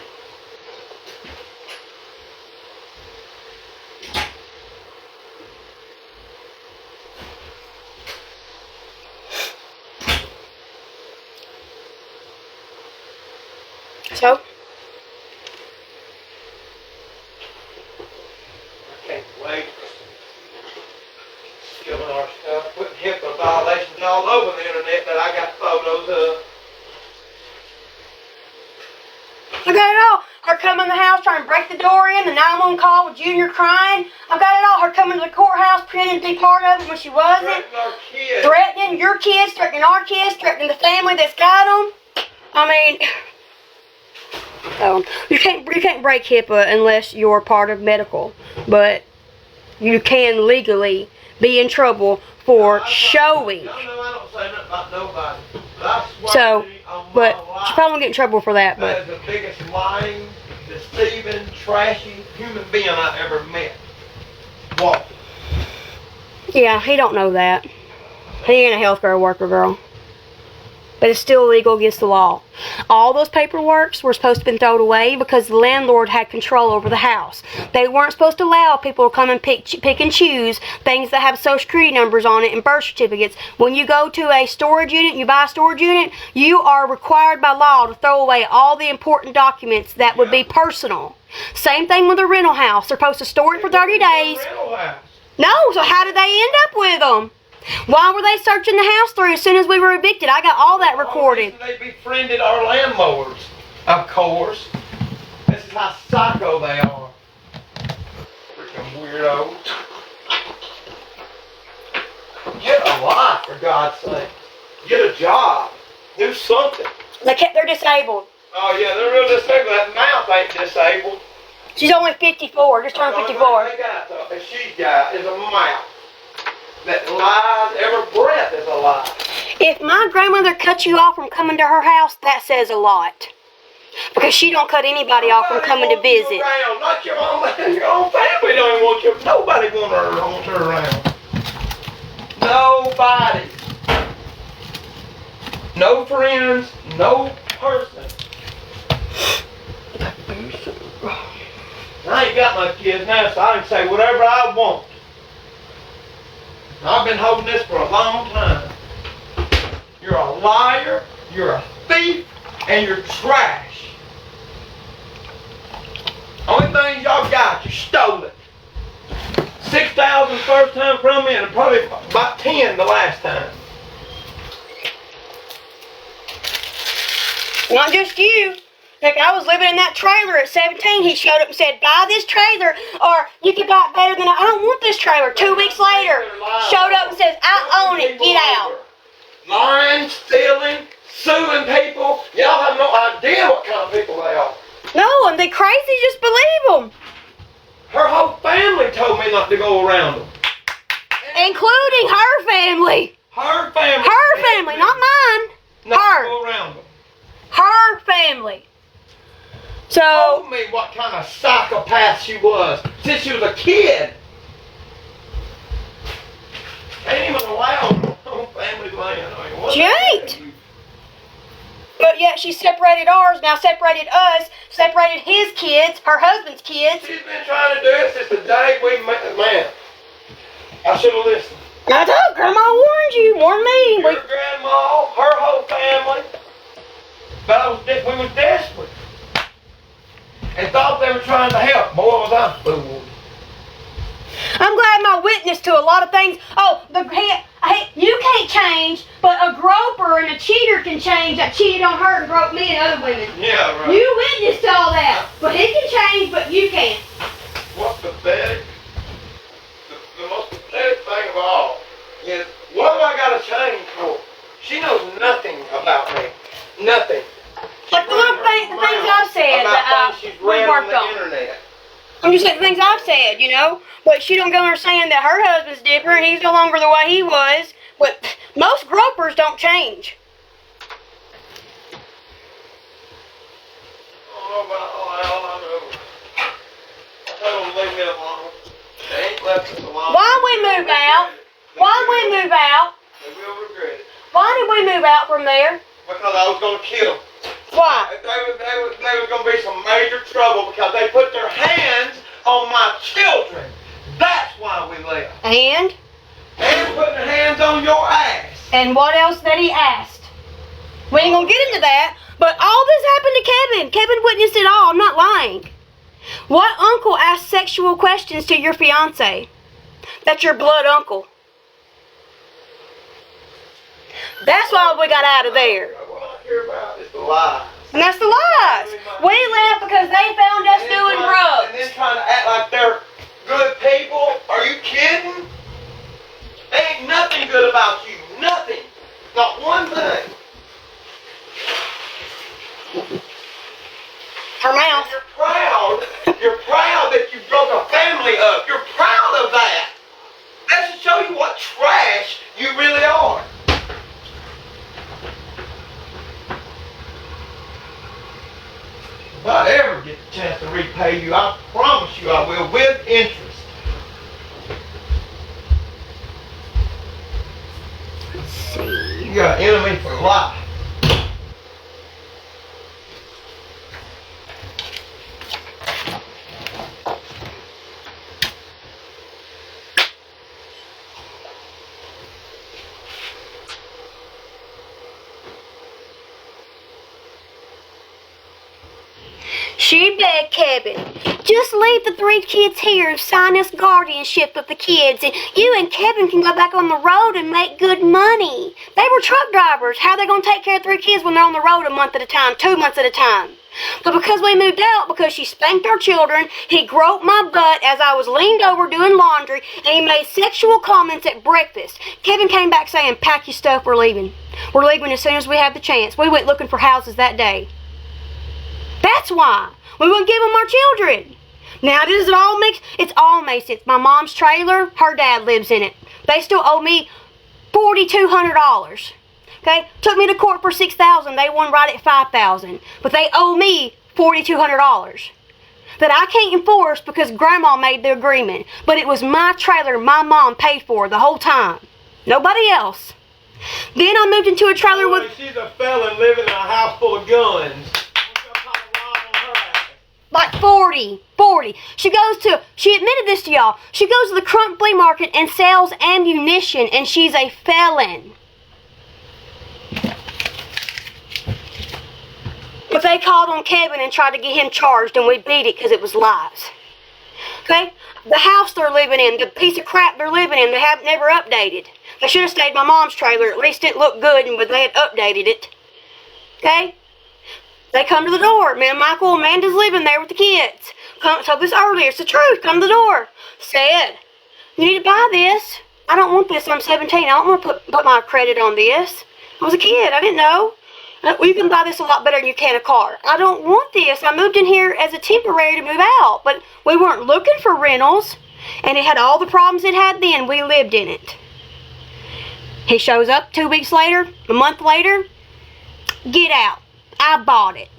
So? Stealing our stuff, putting HIPAA violations all over the internet that I got photos of. I got it all. Her coming in the house trying to break the door in, the 911 call with Junior crying. I got it all. Her coming to the courthouse pretending to be part of it when she wasn't. Threatening our kids. Threatening your kids, threatening our kids, threatening the family that's got them. I mean, you can't break HIPAA unless you're part of medical, but you can legally be in trouble for showing. No, I don't say nothing about nobody. But So, but she probably won't get in trouble for that. That But is the biggest lying, deceiving, trashy human being I ever met. Walking. yeah, he don't know that. He ain't a healthcare worker, girl. but it's still illegal against the law. All those paperworks were supposed to have been thrown away because the landlord had control over the house. They weren't supposed to allow people to come and pick and choose things that have social security numbers on it and birth certificates. When you go to a storage unit, you buy a storage unit, you are required by law to throw away all the important documents that would be personal. Same thing with a rental house. They're supposed to store it for 30 days. No, so how did they end up with them? Why were they searching the house through as soon as we were evicted? I got all that recorded. They befriended our landlords, of course. This is how psycho they are. Freaking weirdos. Get a life, for God's sake. Get a job. Do something. They're disabled. Oh yeah, they're real disabled. That mouth ain't disabled. She's only 54, just turned 54. That she's got is a mouth that lies. Every breath is a lie. If my grandmother cut you off from coming to her house, that says a lot. Because she don't cut anybody off from coming to visit. Not your own family don't even want you. Nobody wants her around. Nobody. No friends, no person. I ain't got my kids now, so I can say whatever I want. I've been holding this for a long time. You're a liar, you're a thief, and you're trash. Only thing y'all got, you stole it. 6,000 first time from me, and probably about 10 the last time. Not just you. Like, I was living in that trailer at 17. He showed up and said, buy this trailer or you can buy it better than I don't want this trailer. 2 weeks later, showed up and says, I own it. Get out. Lying, stealing, suing people. Y'all have no idea what kind of people they are. No, and they crazy. Just believe them. Her whole family told me not to go around them. Including her family. Her family. Her family, not mine. Not Her. to go around them. Her family. So, Told me what kind of psychopath she was since she was a kid. Ain't even allowed her own family's land. I mean, she ain't. But yet she separated ours, now separated us, separated his kids, her husband's kids. She's been trying to do it since the day we met. Man, I should have listened. I told Grandma warned you, warned me. Your grandma, her whole family. But we was desperate. And thought they were trying to help. Boy, was I fooled. I'm glad my witness to a lot of things. Oh, you can't change, but a groper and a cheater can change that cheated on her and groped me and other women. Yeah, right. You witnessed to all that. But he can change, but you can't. What's pathetic? The most pathetic thing of all is, what do I got to change for? She knows nothing about me. Nothing. Like the little things I've said that we worked on. Internet. I'm just saying the things I've said, you know. But she don't go understand that her husband's different. He's no longer the way he was. But most gropers don't change. I don't know about all I know. I told them to leave me alone. They ain't left us alone. Why we move out? Why we move out? They will regret it. Why did we move out from there? Because I was going to kill them. Why? They was going to be some major trouble because they put their hands on my children. That's why we left. And Putting their hands on your ass. And what else that he asked? We ain't gonna get into that, but all this happened to Kevin. Kevin witnessed it all. I'm not lying. What uncle asked sexual questions to your fiance? That's your blood uncle. That's why we got out of there. What I care about is the lies. And that's the lies. We left because they found us doing drugs. And then trying to act like they're good people. Are you kidding? Ain't nothing good about you. Nothing. Not one thing. Her mouth. And you're proud. You're proud that you broke a family up. You're proud of that. That should show you what trash you really are. If I ever get the chance to repay you, I promise you I will, with interest. Let's see. You got an enemy for life. She begged Kevin, just leave the 3 kids here and sign this guardianship of the kids, and you and Kevin can go back on the road and make good money. They were truck drivers. How are they going to take care of 3 kids when they're on the road a month at a time, 2 months at a time? But because we moved out, because she spanked our children, he groped my butt as I was leaned over doing laundry, and he made sexual comments at breakfast. Kevin came back saying, pack your stuff, we're leaving. We're leaving as soon as we have the chance. We went looking for houses that day. That's why. We wouldn't give them our children. Now, does it all make... It's all made sense. My mom's trailer, her dad lives in it. They still owe me $4,200. Okay? Took me to court for $6,000. They won right at $5,000. But they owe me $4,200. That I can't enforce because Grandma made the agreement. But it was my trailer my mom paid for the whole time. Nobody else. Then I moved into a trailer with... She's a felon living in a house full of guns. Like 40. She admitted this to y'all. She goes to the Crump flea market and sells ammunition, and she's a felon. But they called on Kevin and tried to get him charged, and we beat it because it was lies. Okay? The house they're living in, the piece of crap they're living in, they have never updated. They should have stayed in my mom's trailer. At least it looked good, but they had updated it. Okay? They come to the door. Me and Michael, Amanda's living there with the kids. Told this earlier. It's the truth. Come to the door. Said, you need to buy this. I don't want this. I'm 17. I don't want to put my credit on this. I was a kid. I didn't know. Well, you can buy this a lot better than you can a car. I don't want this. I moved in here as a temporary to move out. But we weren't looking for rentals. And it had all the problems it had then. We lived in it. He shows up 2 weeks later, a month later. Get out. I bought it.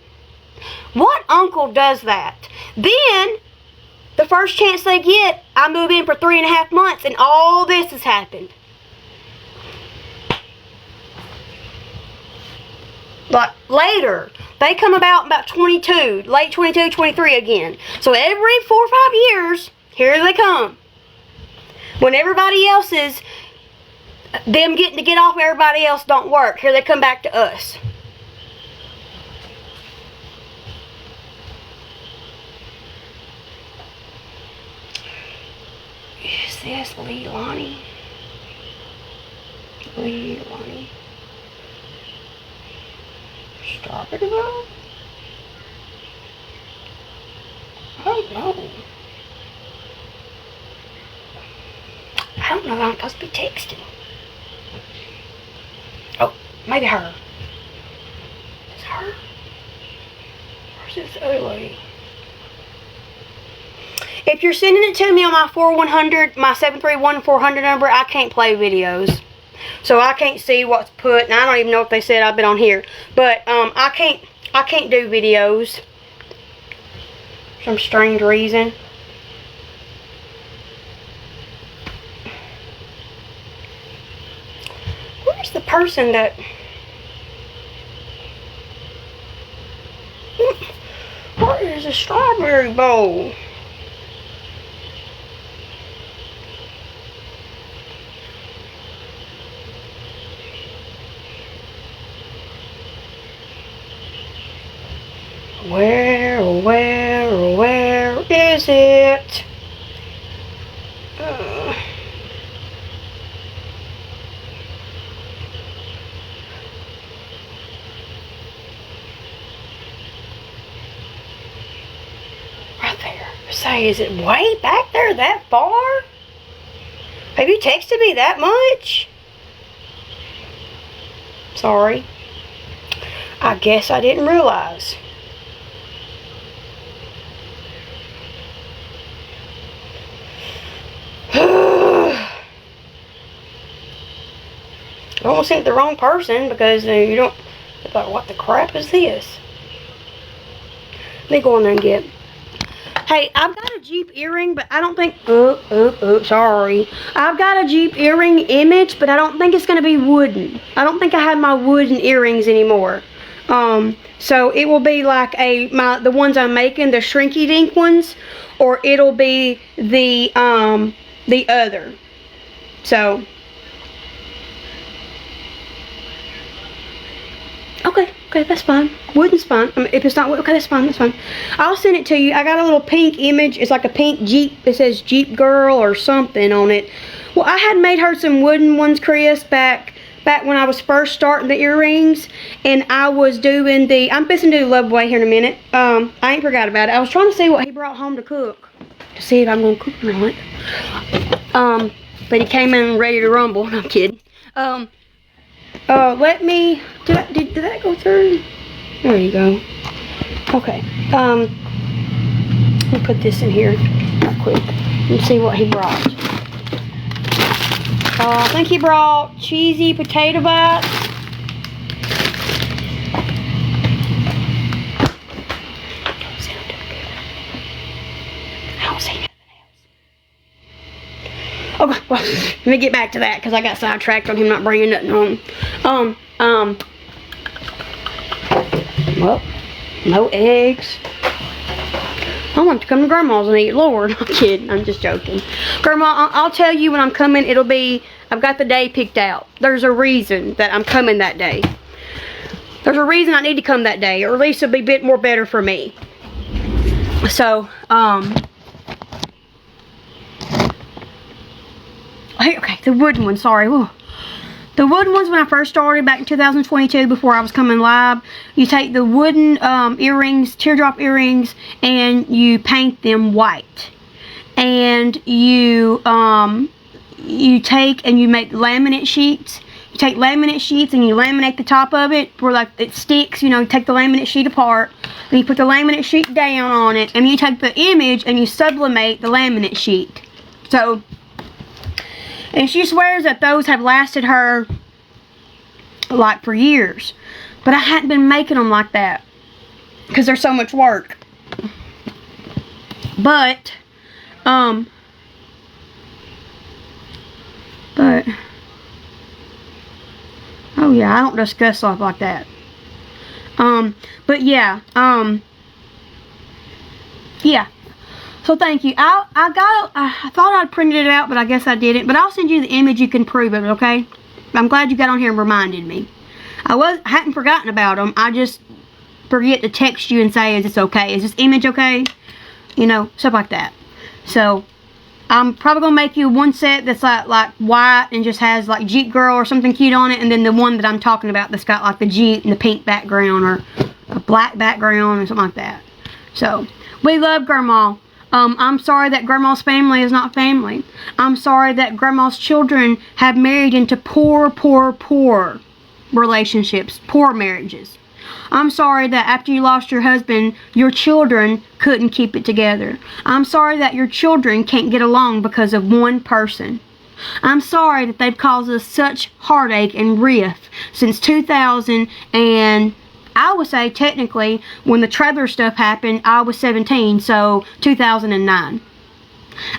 What uncle does that? Then, the first chance they get, I move in for 3.5 months and all this has happened. But later, they come about 22, late 22, 23 again. So every 4 or 5 years, here they come. When everybody else is, them getting to get off, everybody else don't work. Here they come back to us. Is this Leilani? Leilani. Strawberry roll? I don't know. I don't know. I'm supposed to be texting. Oh, maybe her. Is it her? Or is it this other lady? If you're sending it to me on my 4100, my 731-400 number, I can't play videos. So I can't see what's put, and I don't even know if they said I've been on here. But I can't do videos. For some strange reason. Where's the person that... Where is a strawberry bowl? Where is it? Right there. Say, is it way back there that far? Have you texted me that much? Sorry. I guess I didn't realize. I almost sent the wrong person because you don't... I thought, what the crap is this? Let me go in there and get... Hey, I've got a Jeep earring, but I don't think... sorry. I've got a Jeep earring image, but I don't think it's going to be wooden. I don't think I have my wooden earrings anymore. So it will be like the ones I'm making, the shrinky dink ones, or it'll be the other. So Okay, that's fine. Wooden's fine. I mean, if it's not wood, okay, that's fine, I'll send it to you. I got a little pink image. It's like a pink Jeep. It says Jeep Girl or something on it. Well, I had made her some wooden ones, Chris, back when I was first starting the earrings, and I was doing I'm fixing to do the love away here in a minute. I ain't forgot about it. I was trying to see what he brought home to cook, to see if I'm gonna cook or not. But he came in ready to rumble. No, I'm kidding. Let me, did that go through? There you go. Okay. Let me put this in here real quick and see what he brought. I think he brought cheesy potato bites. I don't see nothing else. Okay, well, let me get back to that because I got sidetracked on him not bringing nothing home. Well, no eggs. I want to come to Grandma's and eat. Lord, I'm kidding. I'm just joking. Grandma, I'll tell you when I'm coming. I've got the day picked out. There's a reason that I'm coming that day. There's a reason I need to come that day, or at least it'll be a bit more better for me. So, okay, the wooden one, sorry. Ooh. The wooden ones, when I first started back in 2022, before I was coming live, you take the wooden earrings, teardrop earrings, and you paint them white. And you take and you make laminate sheets. You take laminate sheets and you laminate the top of it where like it sticks. You know, you take the laminate sheet apart, then you put the laminate sheet down on it, and you take the image and you sublimate the laminate sheet. So, and she swears that those have lasted her like for years, but I hadn't been making them like that because they're so much work. But oh yeah, I don't discuss stuff like that. But yeah, yeah. So thank you. I thought I'd printed it out, but I guess I didn't. But I'll send you the image. You can prove it, okay? I'm glad you got on here and reminded me. I hadn't forgotten about them. I just forget to text you and say, is this okay? Is this image okay? You know, stuff like that. So I'm probably gonna make you one set that's like white and just has like Jeep Girl or something cute on it, and then the one that I'm talking about that's got like the Jeep and the pink background or a black background or something like that. So we love Grandma. I'm sorry that Grandma's family is not family. I'm sorry that Grandma's children have married into poor relationships, poor marriages. I'm sorry that after you lost your husband, your children couldn't keep it together. I'm sorry that your children can't get along because of one person. I'm sorry that they've caused us such heartache and rift since 2000, and I would say technically when the trailer stuff happened, I was 17, so 2009.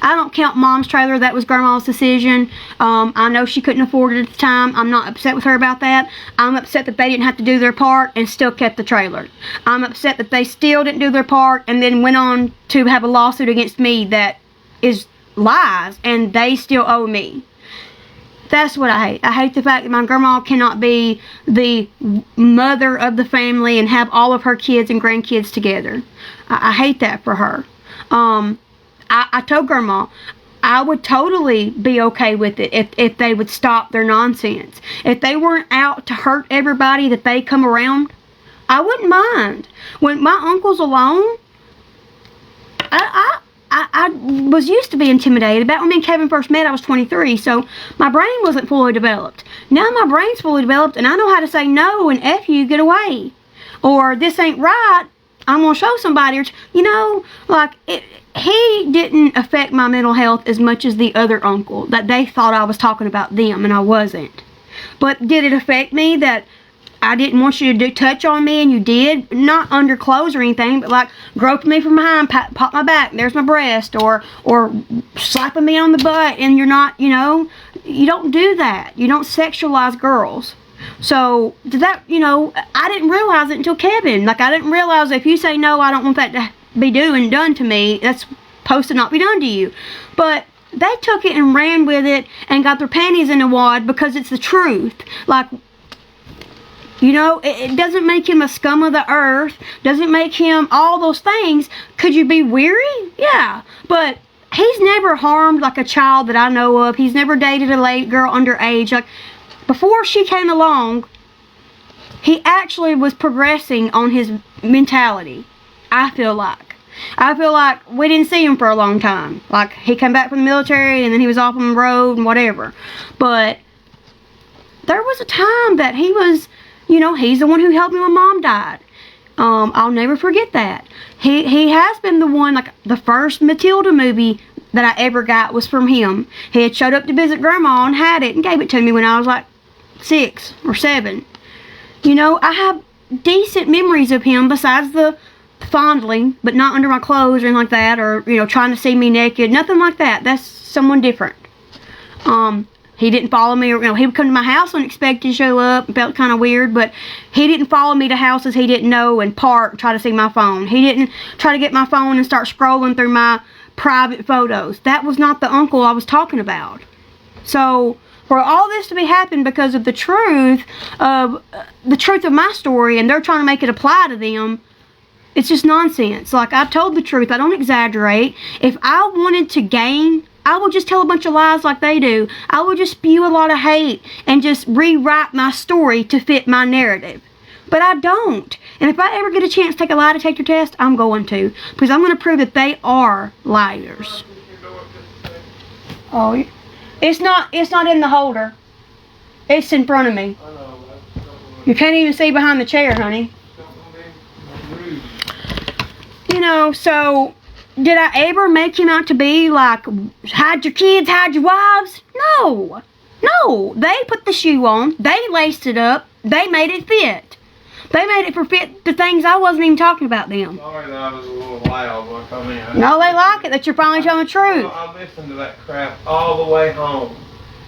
I don't count Mom's trailer. That was Grandma's decision. I know she couldn't afford it at the time. I'm not upset with her about that. I'm upset that they didn't have to do their part and still kept the trailer. I'm upset that they still didn't do their part and then went on to have a lawsuit against me that is lies, and they still owe me. That's what I hate. I hate the fact that my grandma cannot be the mother of the family and have all of her kids and grandkids together. I hate that for her. I told Grandma I would totally be okay with it if they would stop their nonsense. If they weren't out to hurt everybody that they come around, I wouldn't mind. When my uncle's alone, I was used to be intimidated. Back when me and Kevin first met, I was 23, so my brain wasn't fully developed. Now my brain's fully developed, and I know how to say no and F you, get away. Or this ain't right, I'm going to show somebody. Or, you know, like, he didn't affect my mental health as much as the other uncle, that they thought I was talking about them, and I wasn't. But did it affect me that I didn't want you to touch on me and you did? Not under clothes or anything, but like groping me from behind, pop my back, there's my breast, or slapping me on the butt, and you're not, you know, you don't do that. You don't sexualize girls. So, did that, you know, I didn't realize it until Kevin. Like, I didn't realize if you say no, I don't want that to be done to me, that's supposed to not be done to you. But they took it and ran with it and got their panties in a wad because it's the truth. Like, You know, it doesn't make him a scum of the earth. Doesn't make him all those things. Could you be weary? Yeah. But he's never harmed like a child that I know of. He's never dated a girl underage. Like, before she came along, he actually was progressing on his mentality. I feel like we didn't see him for a long time. Like, he came back from the military and then he was off on the road and whatever. But there was a time that he was, you know, he's the one who helped me when Mom died. I'll never forget that. He has been the one, like, the first Matilda movie that I ever got was from him. He had showed up to visit Grandma and had it and gave it to me when I was like 6 or 7. You know, I have decent memories of him besides the fondling, but not under my clothes or anything like that, or, you know, trying to see me naked. Nothing like that. That's someone different. He didn't follow me, or, you know, he would come to my house unexpected to show up. It felt kind of weird, but he didn't follow me to houses he didn't know and park and try to see my phone. He didn't try to get my phone and start scrolling through my private photos. That was not the uncle I was talking about. So, for all this to be happening because of the truth of my story, and they're trying to make it apply to them, it's just nonsense. Like, I told the truth. I don't exaggerate. If I wanted to gain, I would just tell a bunch of lies like they do. I would just spew a lot of hate and just rewrite my story to fit my narrative. But I don't. And if I ever get a chance to take a lie detector test, I'm going to. Because I'm going to prove that they are liars. Oh, it's not in the holder. It's in front of me. You can't even see behind the chair, honey. You know, so did I ever make him out to be like, hide your kids, hide your wives? No. No. They put the shoe on. They laced it up. They made it fit. They made it fit the things I wasn't even talking about them. Sorry that I was a little loud when I come in. No, they like it that you're finally telling the truth. I listened to that crap all the way home.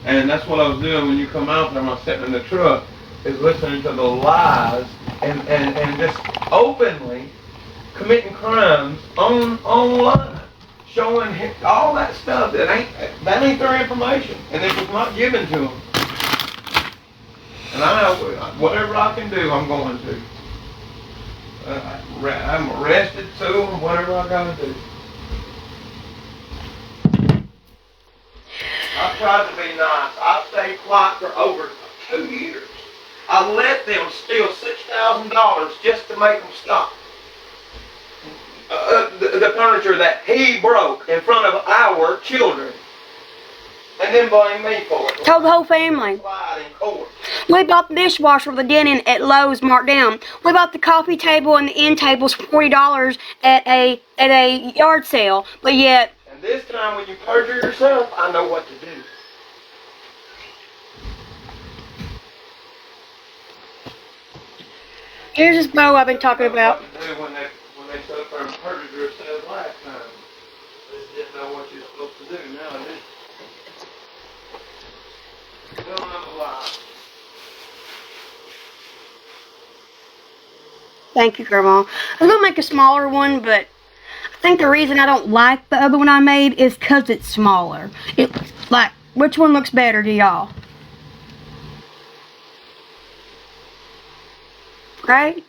And that's what I was doing when you come out there when I was sitting in the truck, is listening to the lies and just openly committing crimes online, showing all that stuff that ain't their information, and it was not given to them. And I know whatever I can do, I'm going to. I'm arrested too, and whatever I gotta do. I tried to be nice. I stayed quiet for over 2 years. I let them steal $6,000 just to make them stop. The furniture that he broke in front of our children, and then blame me for it. Told the whole family. We bought the dishwasher with a dent in at Lowe's marked down. We bought the coffee table and the end tables for $40 at a yard sale. But yet, and this time when you perjure yourself, I know what to do. Here's this bow I've been talking about. What to do when they stood up there and perjured yourself last time. They didn't know what you're supposed to do. Now I do. Tell another lie. Thank you, Grandma. I was going to make a smaller one, but I think the reason I don't like the other one I made is because it's smaller. Like, which one looks better to y'all? Right?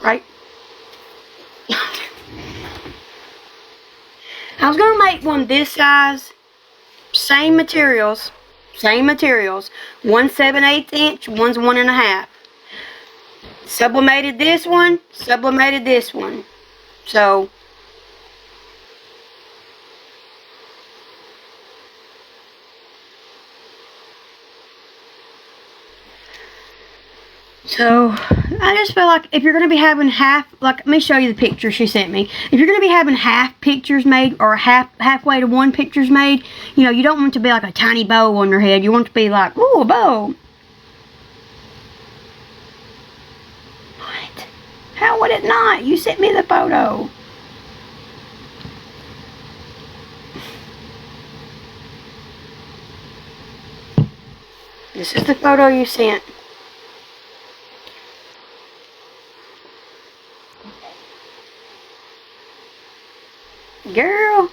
Right? I was going to make one this size. Same materials. 1 7/8 inch, one's 1 1/2. Sublimated this one, sublimated this one. So I just feel like if you're going to be having let me show you the picture she sent me. If you're going to be having half pictures made, or halfway to one pictures made, you know, you don't want it to be like a tiny bow on your head. You want it to be like, ooh, a bow. What? How would it not? You sent me the photo. This is the photo you sent. Girl.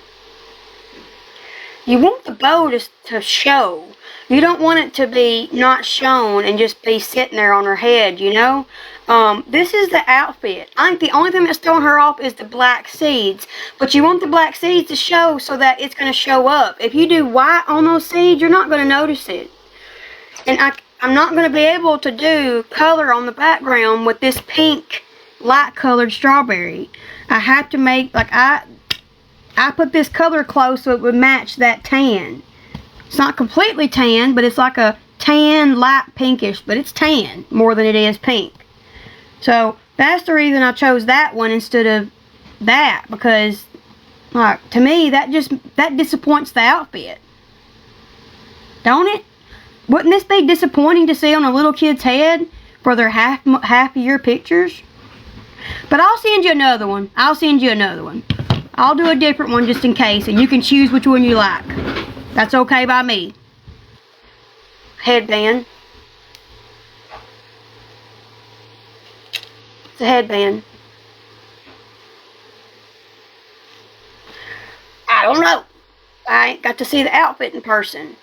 You want the bow to show. You don't want it to be not shown and just be sitting there on her head, you know? This is the outfit. I think the only thing that's throwing her off is the black seeds. But you want the black seeds to show so that it's going to show up. If you do white on those seeds, you're not going to notice it. And I'm not going to be able to do color on the background with this pink, light colored strawberry. I have to make, like, I put this color close so it would match that tan. It's not completely tan, but it's like a tan, light pinkish, but it's tan more than it is pink. So that's the reason I chose that one instead of that, because, like, to me, that disappoints the outfit. Don't it? Wouldn't this be disappointing to see on a little kid's head for their half-year pictures? But I'll send you another one. I'll do a different one just in case, and you can choose which one you like. That's okay by me. Headband. It's a headband. I don't know. I ain't got to see the outfit in person.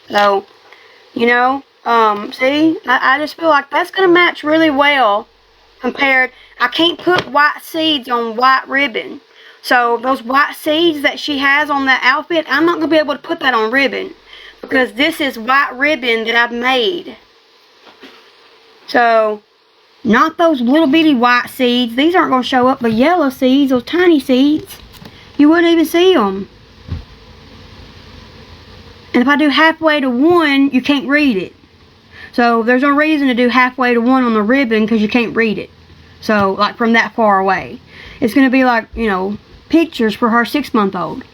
So, you know, see, I just feel like that's going to match really well compared. I can't put white seeds on white ribbon. So those white seeds that she has on that outfit, I'm not going to be able to put that on ribbon. Because this is white ribbon that I've made. So, not those little bitty white seeds. These aren't going to show up. The yellow seeds, those tiny seeds, you wouldn't even see them. And if I do halfway to one, you can't read it. So there's no reason to do halfway to one on the ribbon because you can't read it. So, like, from that far away. It's going to be like, you know, pictures for her 6-month-old.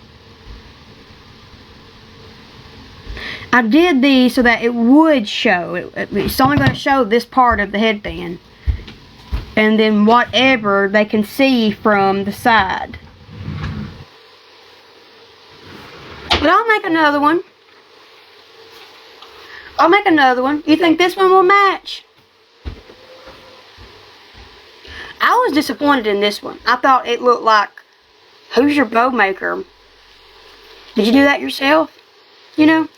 I did these so that it would show. It's only going to show this part of the headband. And then whatever they can see from the side. But I'll make another one. You think this one will match? I was disappointed in this one. I thought it looked like, who's your bow maker? Did you do that yourself? You know?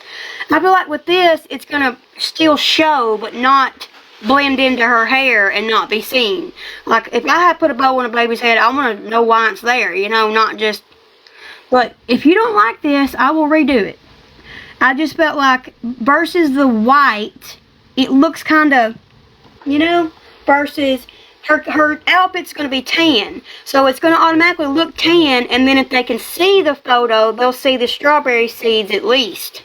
I feel like with this, it's going to still show, but not blend into her hair and not be seen. Like, if I had put a bow on a baby's head, I want to know why it's there, you know, not just... But if you don't like this, I will redo it. I just felt like, versus the white, it looks kind of, you know, versus... Her outfit's going to be tan, so it's going to automatically look tan, and then if they can see the photo, they'll see the strawberry seeds at least.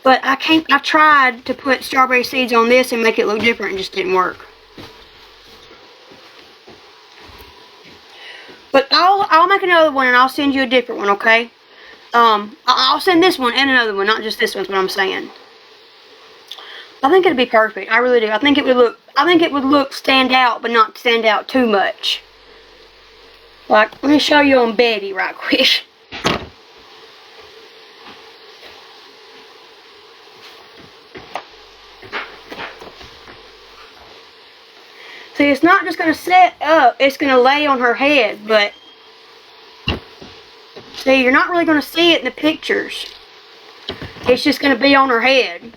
But I tried to put strawberry seeds on this and make it look different, and it just didn't work. But I'll make another one, and I'll send you a different one, okay? I'll send this one and another one, not just this one, is what I'm saying. I think it'd be perfect. I really do. I think it would look stand out, but not stand out too much. Like, let me show you on Betty right quick. See, it's not just going to set up, it's going to lay on her head, but see, you're not really going to see it in the pictures. It's just going to be on her head.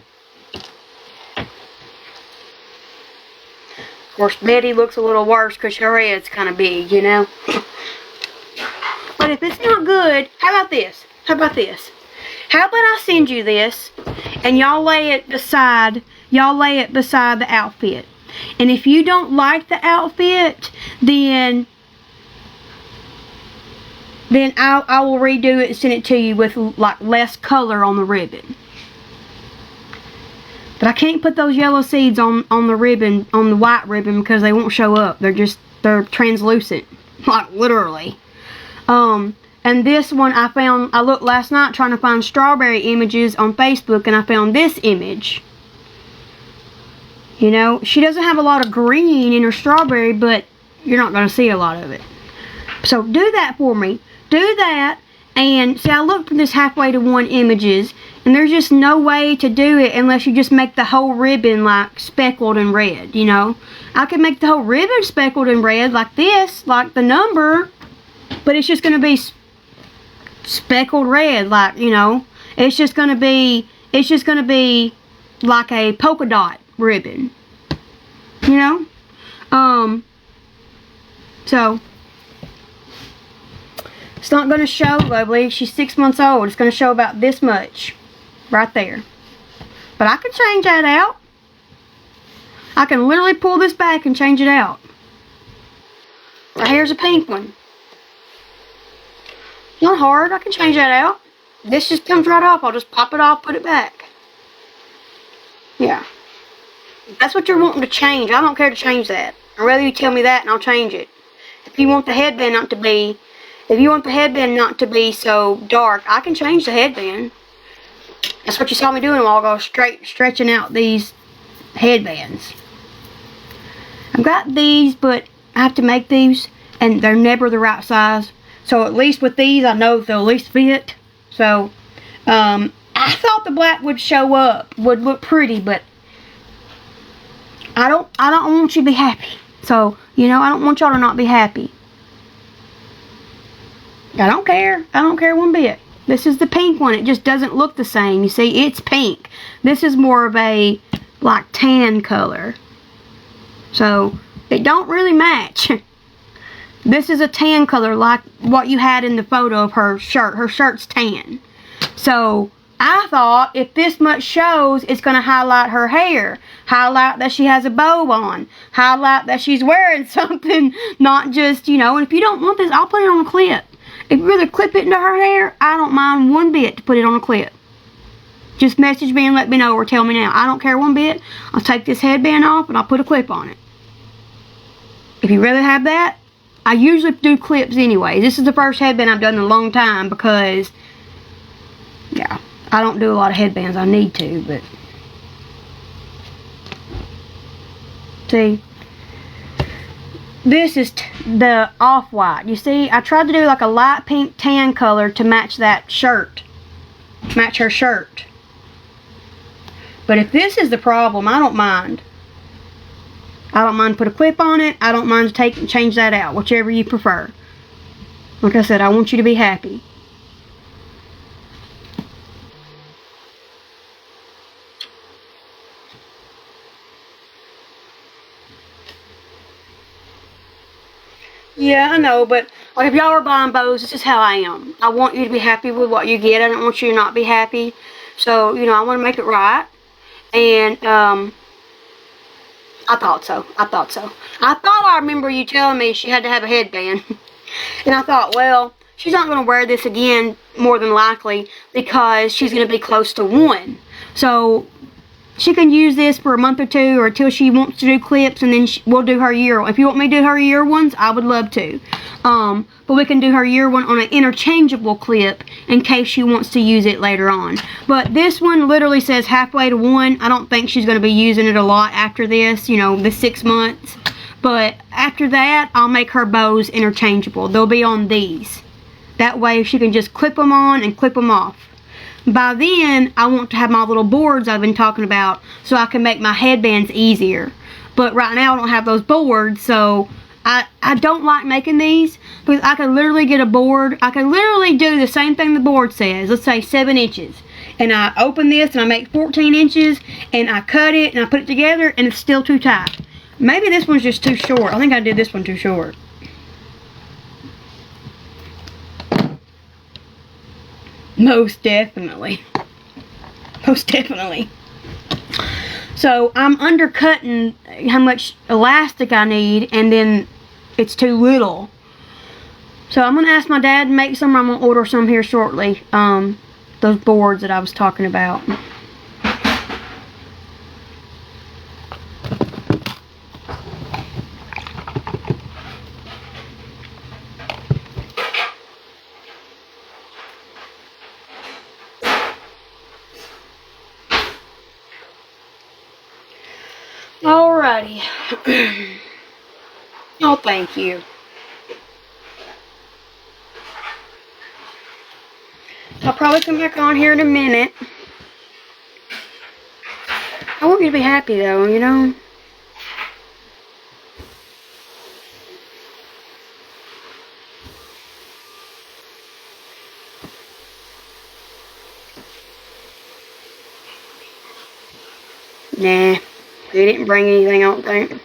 Of course, Betty looks a little worse because her head's kind of big, you know. But if it's not good, how about this? How about I send you this, and y'all lay it beside the outfit. And if you don't like the outfit, then I will redo it and send it to you with like less color on the ribbon. But I can't put those yellow seeds on the ribbon, on the white ribbon, because they won't show up. They're translucent. Like, literally. And this one I looked last night trying to find strawberry images on Facebook, and I found this image. You know, she doesn't have a lot of green in her strawberry, but you're not going to see a lot of it. So do that for me. Do that. And see, I looked for this halfway to one images, and there's just no way to do it unless you just make the whole ribbon like speckled and red, you know. I could make the whole ribbon speckled and red like this, like the number, but it's just going to be speckled red, like, you know. It's just gonna be like a polka dot ribbon. You know? So it's not gonna show, lovely. She's 6 months old. It's gonna show about this much. Right there. But I can change that out. I can literally pull this back and change it out. Right here's a pink one. Not hard. I can change that out. This just comes right off. I'll just pop it off, put it back. Yeah. If that's what you're wanting to change, I don't care to change that. I'd rather you tell me that and I'll change it. If you want the headband not to be so dark, I can change the headband. That's what you saw me doing a while ago, stretching out these headbands. I've got these, but I have to make these, and they're never the right size. So at least with these, I know they'll at least fit. So, I thought the black would show up, would look pretty, but I don't want you to be happy. So, you know, I don't want y'all to not be happy. I don't care. I don't care one bit. This is the pink one. It just doesn't look the same. You see, it's pink. This is more of a, like, tan color. So, it don't really match. This is a tan color like what you had in the photo of her shirt. Her shirt's tan. So, I thought if this much shows, it's going to highlight her hair. Highlight that she has a bow on. Highlight that she's wearing something, not just, you know, and if you don't want this, I'll put it on a clip. If you rather clip it into her hair, I don't mind one bit to put it on a clip. Just message me and let me know or tell me now. I don't care one bit. I'll take this headband off and I'll put a clip on it. If you rather have that, I usually do clips anyway. This is the first headband I've done in a long time because, yeah, I don't do a lot of headbands. I need to, but see, this is the off-white. You see, I tried to do like a light pink tan color to match that shirt. Match her shirt. But if this is the problem, I don't mind. I don't mind to put a clip on it. I don't mind to change that out. Whichever you prefer. Like I said, I want you to be happy. Yeah, I know, but like if y'all are buying bows, this is how I am. I want you to be happy with what you get. I don't want you to not be happy. So, you know, I want to make it right. And, I thought so. I thought I remember you telling me she had to have a headband. And I thought, well, she's not going to wear this again, more than likely, because she's going to be close to 1. So, she can use this for a month or two, or until she wants to do clips, and then we'll do her year one. If you want me to do her year ones, I would love to. But we can do her year one on an interchangeable clip in case she wants to use it later on. But this one literally says halfway to 1. I don't think she's going to be using it a lot after this, you know, the 6 months. But after that, I'll make her bows interchangeable. They'll be on these. That way she can just clip them on and clip them off. By then, I want to have my little boards I've been talking about so I can make my headbands easier. But right now, I don't have those boards, so I don't like making these because I could literally get a board. I could literally do the same thing the board says. Let's say 7 inches. And I open this and I make 14 inches and I cut it and I put it together and it's still too tight. Maybe this one's just too short. I think I did this one too short. Most definitely. Most definitely. So I'm undercutting how much elastic I need, and then it's too little. So I'm going to ask my dad to make some. I'm going to order some here shortly. Those boards that I was talking about. Alrighty. Oh, thank you. I'll probably come back on here in a minute. I want you to be happy though, you know? Nah, they didn't bring anything, I don't think.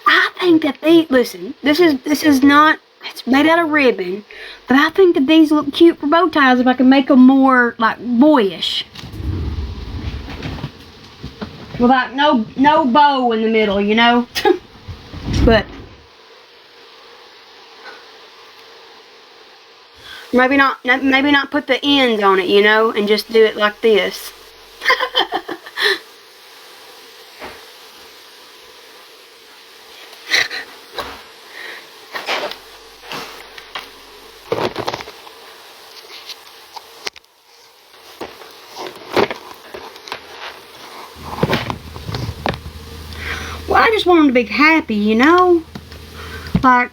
I think that listen, this is not, it's made out of ribbon, but I think that these look cute for bow ties if I can make them more like boyish. With like no bow in the middle, you know? But maybe not put the ends on it, you know, and just do it like this. Well, I just want them to be happy, you know? Like,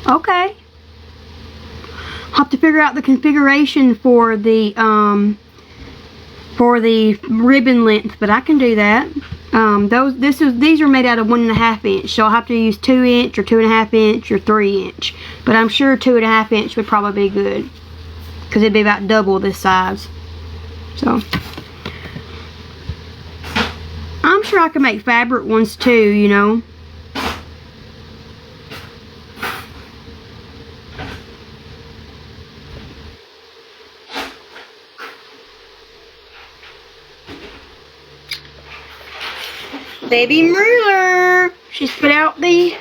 okay. I'll have to figure out the configuration for the ribbon length, but I can do that. These are made out of 1.5 inch, so I'll have to use 2 inch or 2.5 inch or 3 inch. But I'm sure 2.5 inch would probably be good, because it'd be about double this size. So I'm sure I can make fabric ones too, you know. Baby Merler. She's put out the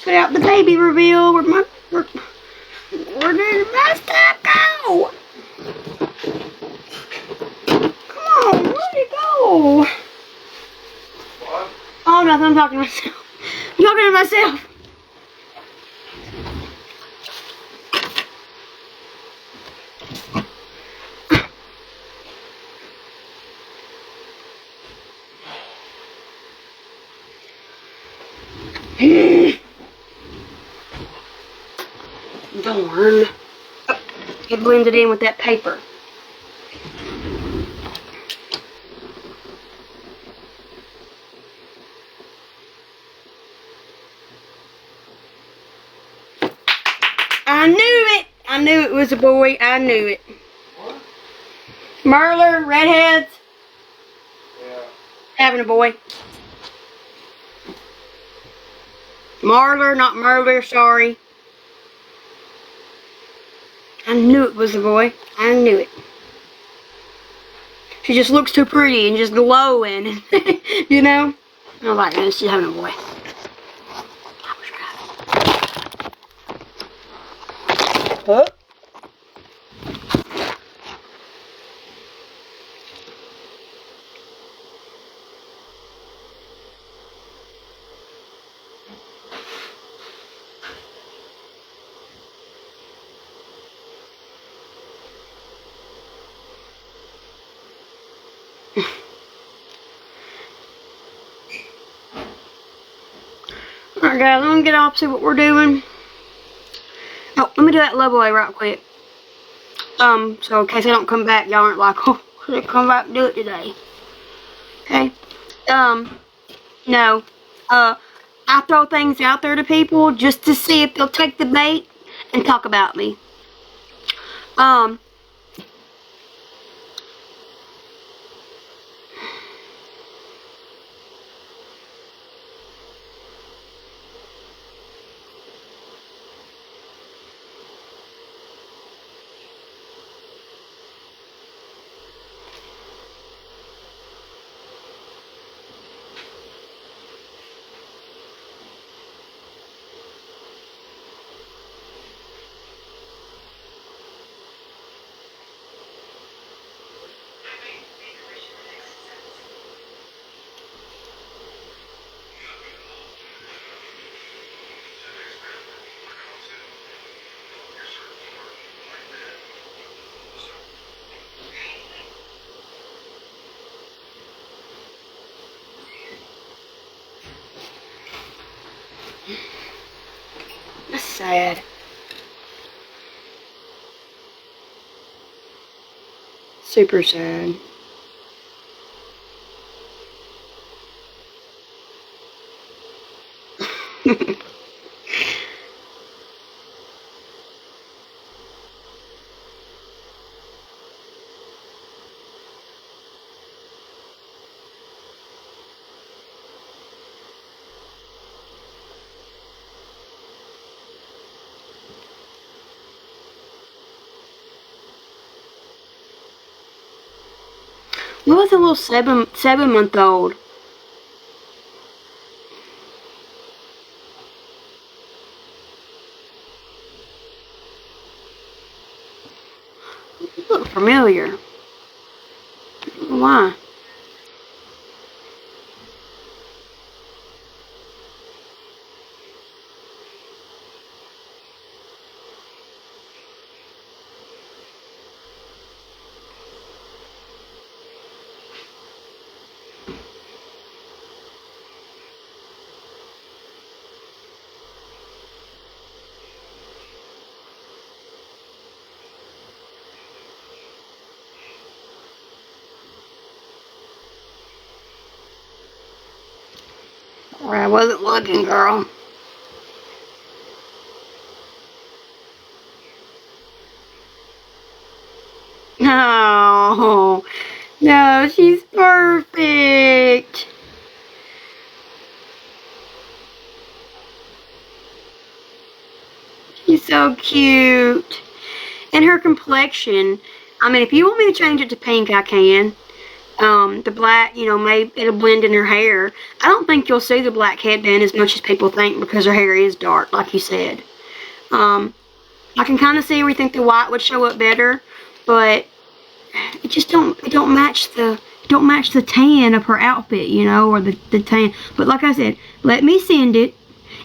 baby reveal. Where did my stuff go? Come on, where'd it go? What? Oh, nothing. I'm talking to myself. I'm talking to myself. Darn. Oh, it blended in with that paper. I knew it. I knew it was a boy. I knew it. What? Merler, redheads, Yeah. having a boy. Marler, not Merler, sorry. I knew it was a boy. I knew it. She just looks too pretty and just glowing. You know? I was like, man, she's having a boy. Huh? Alright guys, I'm gonna get off, see what we're doing. Oh, let me do that love away right quick. So in case I don't come back, y'all aren't like, oh, should I come back and do it today? Okay? No. I throw things out there to people just to see if they'll take the bait and talk about me. sad. Super sad. What was a little seven-month-old? Look familiar. Why? Or I wasn't looking, girl. No. No, she's perfect. She's so cute. And her complexion, I mean, if you want me to change it to pink, I can. The black, you know, maybe it'll blend in her hair. I don't think you'll see the black headband as much as people think because her hair is dark, like you said. I can kind of see where you think the white would show up better, but it just don't match the tan of her outfit, you know, or the tan. But like I said, let me send it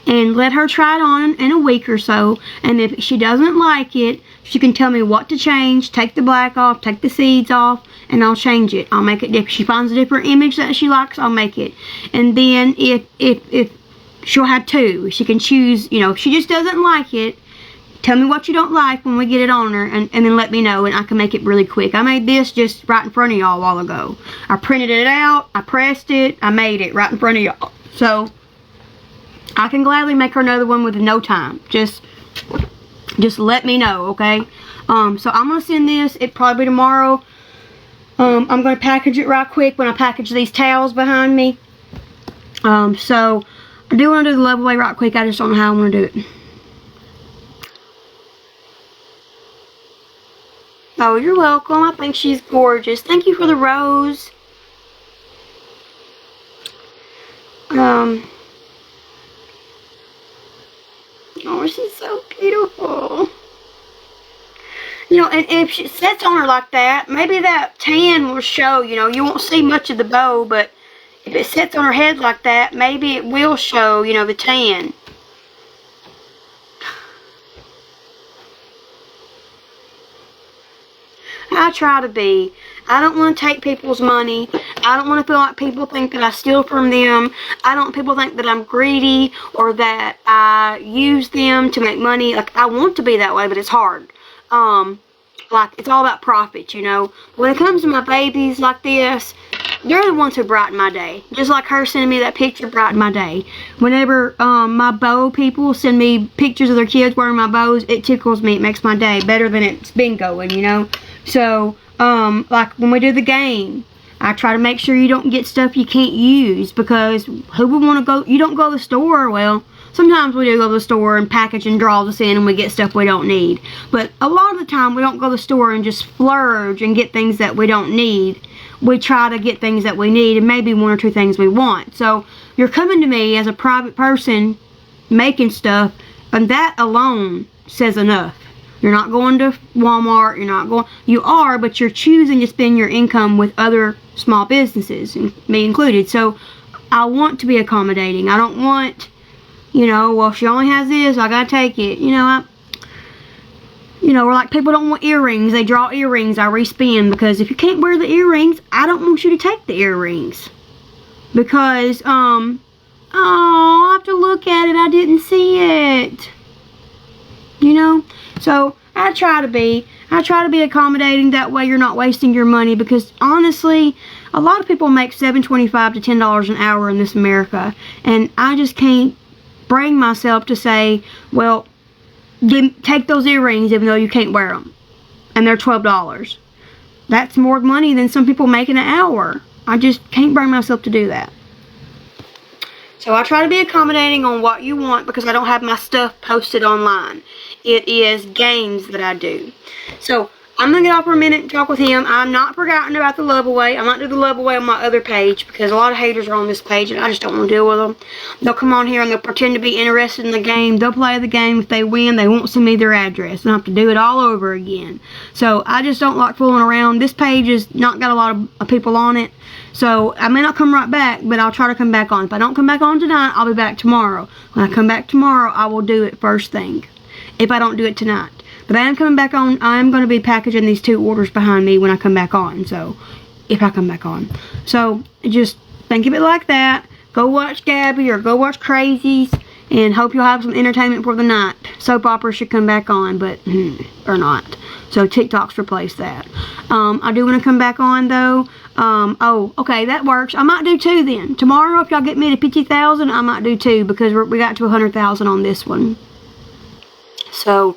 and let her try it on in a week or so, and if she doesn't like it, she can tell me what to change, take the black off, take the seeds off, and I'll change it. I'll make it different. If she finds a different image that she likes, I'll make it. And then if she'll have two, she can choose, you know, if she just doesn't like it, tell me what you don't like when we get it on her, and then let me know, and I can make it really quick. I made this just right in front of y'all a while ago. I printed it out, I pressed it, I made it right in front of y'all. So I can gladly make her another one with no time. Just let me know, okay? So I'm going to send this. It'll probably be tomorrow. I'm going to package it right quick when I package these towels behind me. So I do want to do the level way right quick. I just don't know how I want to do it. Oh, you're welcome. I think she's gorgeous. Thank you for the rose. Oh, she's so beautiful. You know, and if she sits on her like that, maybe that tan will show, you know. You won't see much of the bow, but if it sits on her head like that, maybe it will show, you know, the tan. I try to be. I don't want to take people's money. I don't want to feel like people think that I steal from them. I don't want people think that I'm greedy or that I use them to make money. Like, I want to be that way, but it's hard. Like, it's all about profit, you know. When it comes to my babies like this, they're the ones who brighten my day. Just like her sending me that picture brightened my day. Whenever my bow people send me pictures of their kids wearing my bows, it tickles me. It makes my day better than it's been going, you know. So, like when we do the game, I try to make sure you don't get stuff you can't use, because who would want to go, you don't go to the store, well, sometimes we do go to the store and package and draws us in and we get stuff we don't need. But a lot of the time we don't go to the store and just splurge and get things that we don't need. We try to get things that we need and maybe one or two things we want. So you're coming to me as a private person making stuff, and that alone says enough. You're not going to Walmart, you are, but you're choosing to spend your income with other small businesses, me included. So I want to be accommodating. I don't want, you know, well, she only has this, I gotta take it. You know, we're like, people don't want earrings. They draw earrings, I respin, because if you can't wear the earrings, I don't want you to take the earrings. Because, oh, I have to look at it. I didn't see it. you know? So I try to be accommodating. That way you're not wasting your money, because honestly, a lot of people make $7.25 to $10 an hour in this America, and I just can't bring myself to say, well, take those earrings even though you can't wear them, and they're $12. That's more money than some people make in an hour. I just can't bring myself to do that. So I try to be accommodating on what you want, because I don't have my stuff posted online. It is games that I do. So I'm going to get off for a minute and talk with him. I'm not forgotten about the love away. I might do the love away on my other page, because a lot of haters are on this page and I just don't want to deal with them. They'll come on here and they'll pretend to be interested in the game. They'll play the game. If they win, they won't send me their address, and I have to do it all over again. So I just don't like fooling around. This page has not got a lot of people on it. So I may not come right back, but I'll try to come back on. If I don't come back on tonight, I'll be back tomorrow. When I come back tomorrow, I will do it first thing, if I don't do it tonight. But I am coming back on. I am going to be packaging these 2 orders behind me when I come back on. So, if I come back on. So, just think of it like that. Go watch Gabby or go watch Crazies, and hope you'll have some entertainment for the night. Soap operas should come back on, but, or not. So, TikTok's replaced that. I do want to come back on, though. Oh, okay, that works. I might do 2 then. Tomorrow, if y'all get me to 50,000, I might do 2, because we got to 100,000 on this one. So,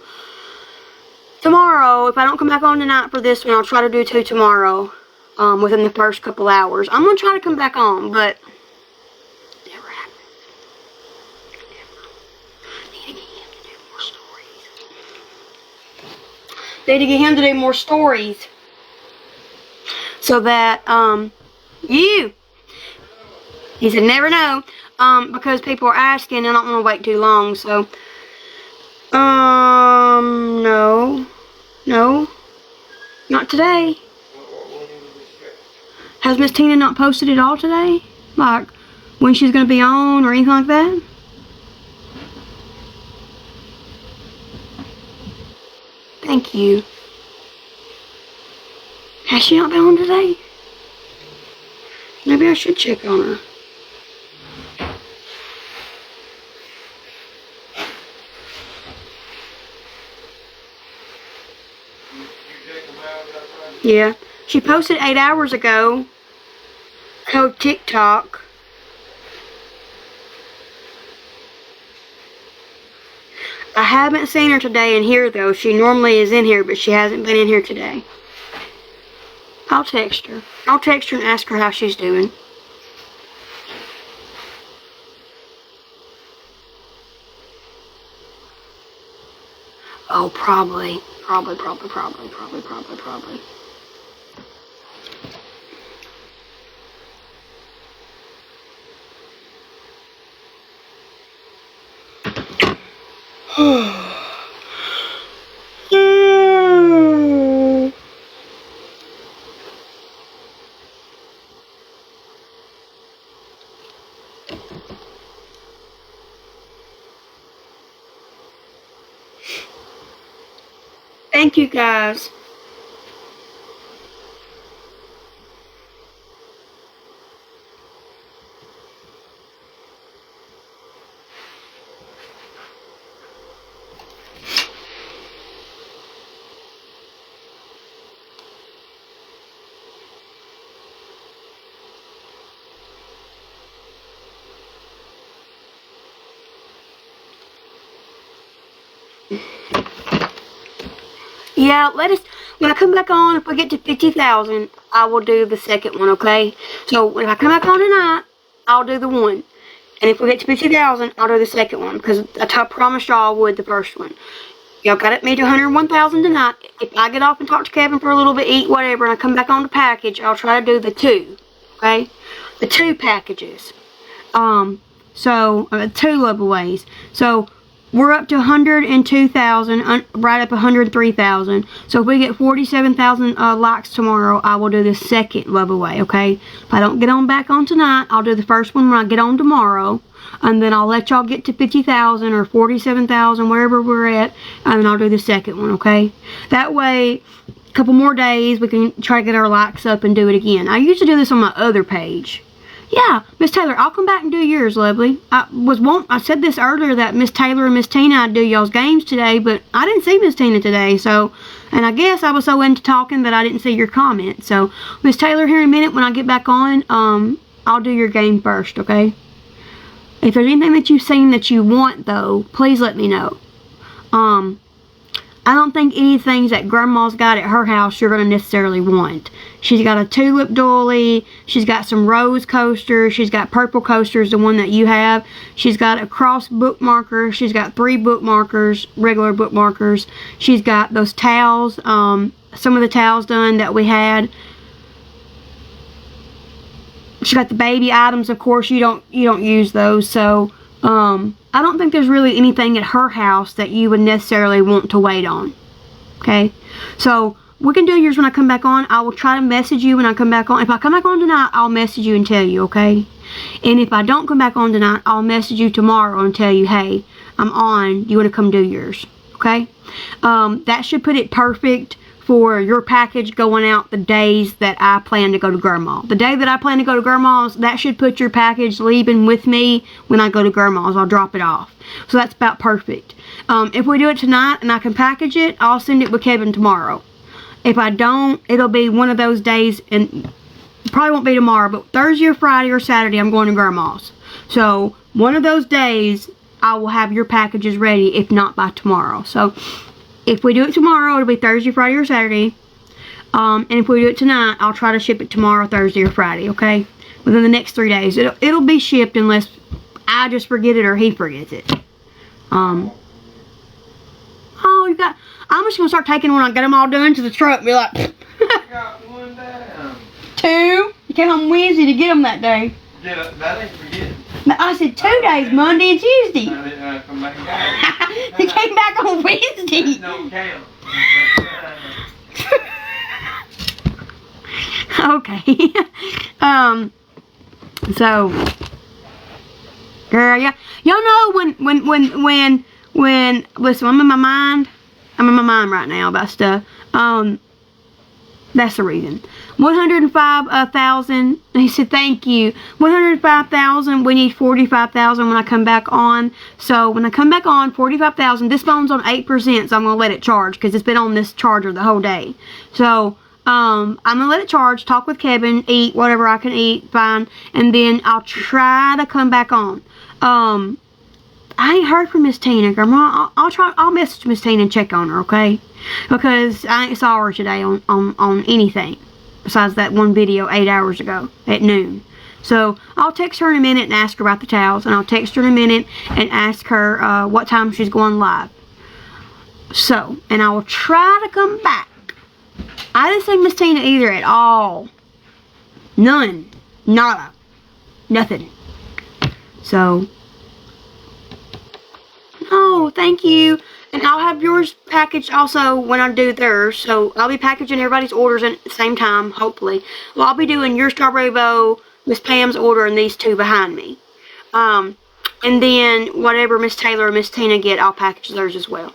tomorrow, if I don't come back on tonight for this one, I'll try to do 2 tomorrow, within the first couple hours. I'm going to try to come back on, but never happens. Never. Need to get him to do more stories. Need to get him to do more stories, so that, he said, never know, because people are asking, and I don't want to wait too long, so, no, not today. Has Miss Tina not posted it all today? Like, when she's going to be on or anything like that? Thank you. Has she not been on today? Maybe I should check on her. Yeah. She posted 8 hours ago. Code TikTok. I haven't seen her today in here, though. She normally is in here, but she hasn't been in here today. I'll text her. I'll text her and ask her how she's doing. Oh, probably. Probably. Thank you, guys. Yeah, when I come back on, if we get to 50,000, I will do the second one, okay? So, when I come back on tonight, I'll do the one. And if we get to 50,000, I'll do the second one, because I promised y'all I would the first one. Y'all got me to 101,000 tonight. If I get off and talk to Kevin for a little bit, eat, whatever, and I come back on the package, I'll try to do the 2, okay? The 2 packages. 2 giveaways. So, we're up to 102,000, right up 103,000. So if we get 47,000 likes tomorrow, I will do the second giveaway, okay? If I don't get on back on tonight, I'll do the first one when I get on tomorrow. And then I'll let y'all get to 50,000 or 47,000, wherever we're at. And then I'll do the second one, okay? That way, a couple more days, we can try to get our likes up and do it again. I used to do this on my other page. Yeah, Miss Taylor, I'll come back and do yours, lovely. I said this earlier that Miss Taylor and Miss Tina, I'd do y'all's games today, but I didn't see Miss Tina today, so, and I guess I was so into talking that I didn't see your comment. So, Miss Taylor, here in a minute when I get back on, I'll do your game first, okay? If there's anything that you've seen that you want, though, please let me know. I don't think anything that Grandma's got at her house you're going to necessarily want. She's got a tulip dolly. She's got some rose coasters. She's got purple coasters, the one that you have. She's got a cross bookmarker. She's got 3 bookmarkers, regular bookmarkers. She's got those towels, some of the towels done that we had. She's got the baby items, of course. You don't use those, so I don't think there's really anything at her house that you would necessarily want to wait on. Okay? So, we can do yours when I come back on. I will try to message you when I come back on. If I come back on tonight, I'll message you and tell you, okay? And if I don't come back on tonight, I'll message you tomorrow and tell you, hey, I'm on. You want to come do yours? Okay? That should put it perfect for your package going out the days that I plan to go to Grandma. The day that I plan to go to Grandma's, that should put your package leaving with me when I go to Grandma's. I'll drop it off. So that's about perfect. If we do it tonight and I can package it, I'll send it with Kevin tomorrow. If I don't, it'll be one of those days, and probably won't be tomorrow, but Thursday or Friday or Saturday, I'm going to Grandma's. So, one of those days, I will have your packages ready, if not by tomorrow. So, if we do it tomorrow, it'll be Thursday, Friday, or Saturday. And if we do it tonight, I'll try to ship it tomorrow, Thursday, or Friday, okay? Within the next 3 days. It'll be shipped unless I just forget it or he forgets it. Oh, you got... I'm just going to start taking when I get them all done to the truck and be like... got one down. 2? You came home Wednesday to get them that day. Yeah, that ain't forgetting. No, I said 2 days, Monday and Tuesday. I didn't come back and got it. You came back on Wednesday. Don't count. Okay. So, girl, yeah, y'all know when, listen, I'm in my mind right now about stuff. That's the reason. 105,000. He said, thank you. 105,000. We need 45,000 when I come back on. So when I come back on, 45,000. This phone's on 8%, so I'm gonna let it charge because it's been on this charger the whole day. So I'm gonna let it charge. Talk with Kevin. Eat whatever I can eat. Fine. And then I'll try to come back on. I ain't heard from Miss Tina, Grandma. I'll message Miss Tina and check on her, okay? Because I ain't saw her today on anything. Besides that one video 8 hours ago at noon. So, I'll text her in a minute and ask her about the towels. And I'll text her in a minute and ask her what time she's going live. So, and I will try to come back. I didn't see Miss Tina either at all. None. Nada. Nothing. So... Oh, thank you. And I'll have yours packaged also when I do theirs. So I'll be packaging everybody's orders at the same time, hopefully. Well, I'll be doing your strawberry bow, Miss Pam's order, and these 2 behind me. And then whatever Miss Taylor or Miss Tina get, I'll package theirs as well.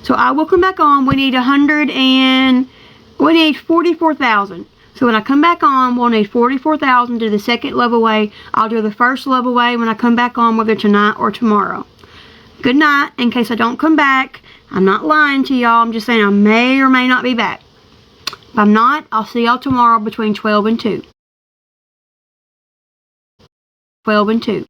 So I will come back on. We need 44,000. So when I come back on, we'll need 44,000 to do the second love away. I'll do the first love away when I come back on, whether tonight or tomorrow. Good night. In case I don't come back, I'm not lying to y'all. I'm just saying I may or may not be back. If I'm not, I'll see y'all tomorrow between 12 and 2. 12 and 2.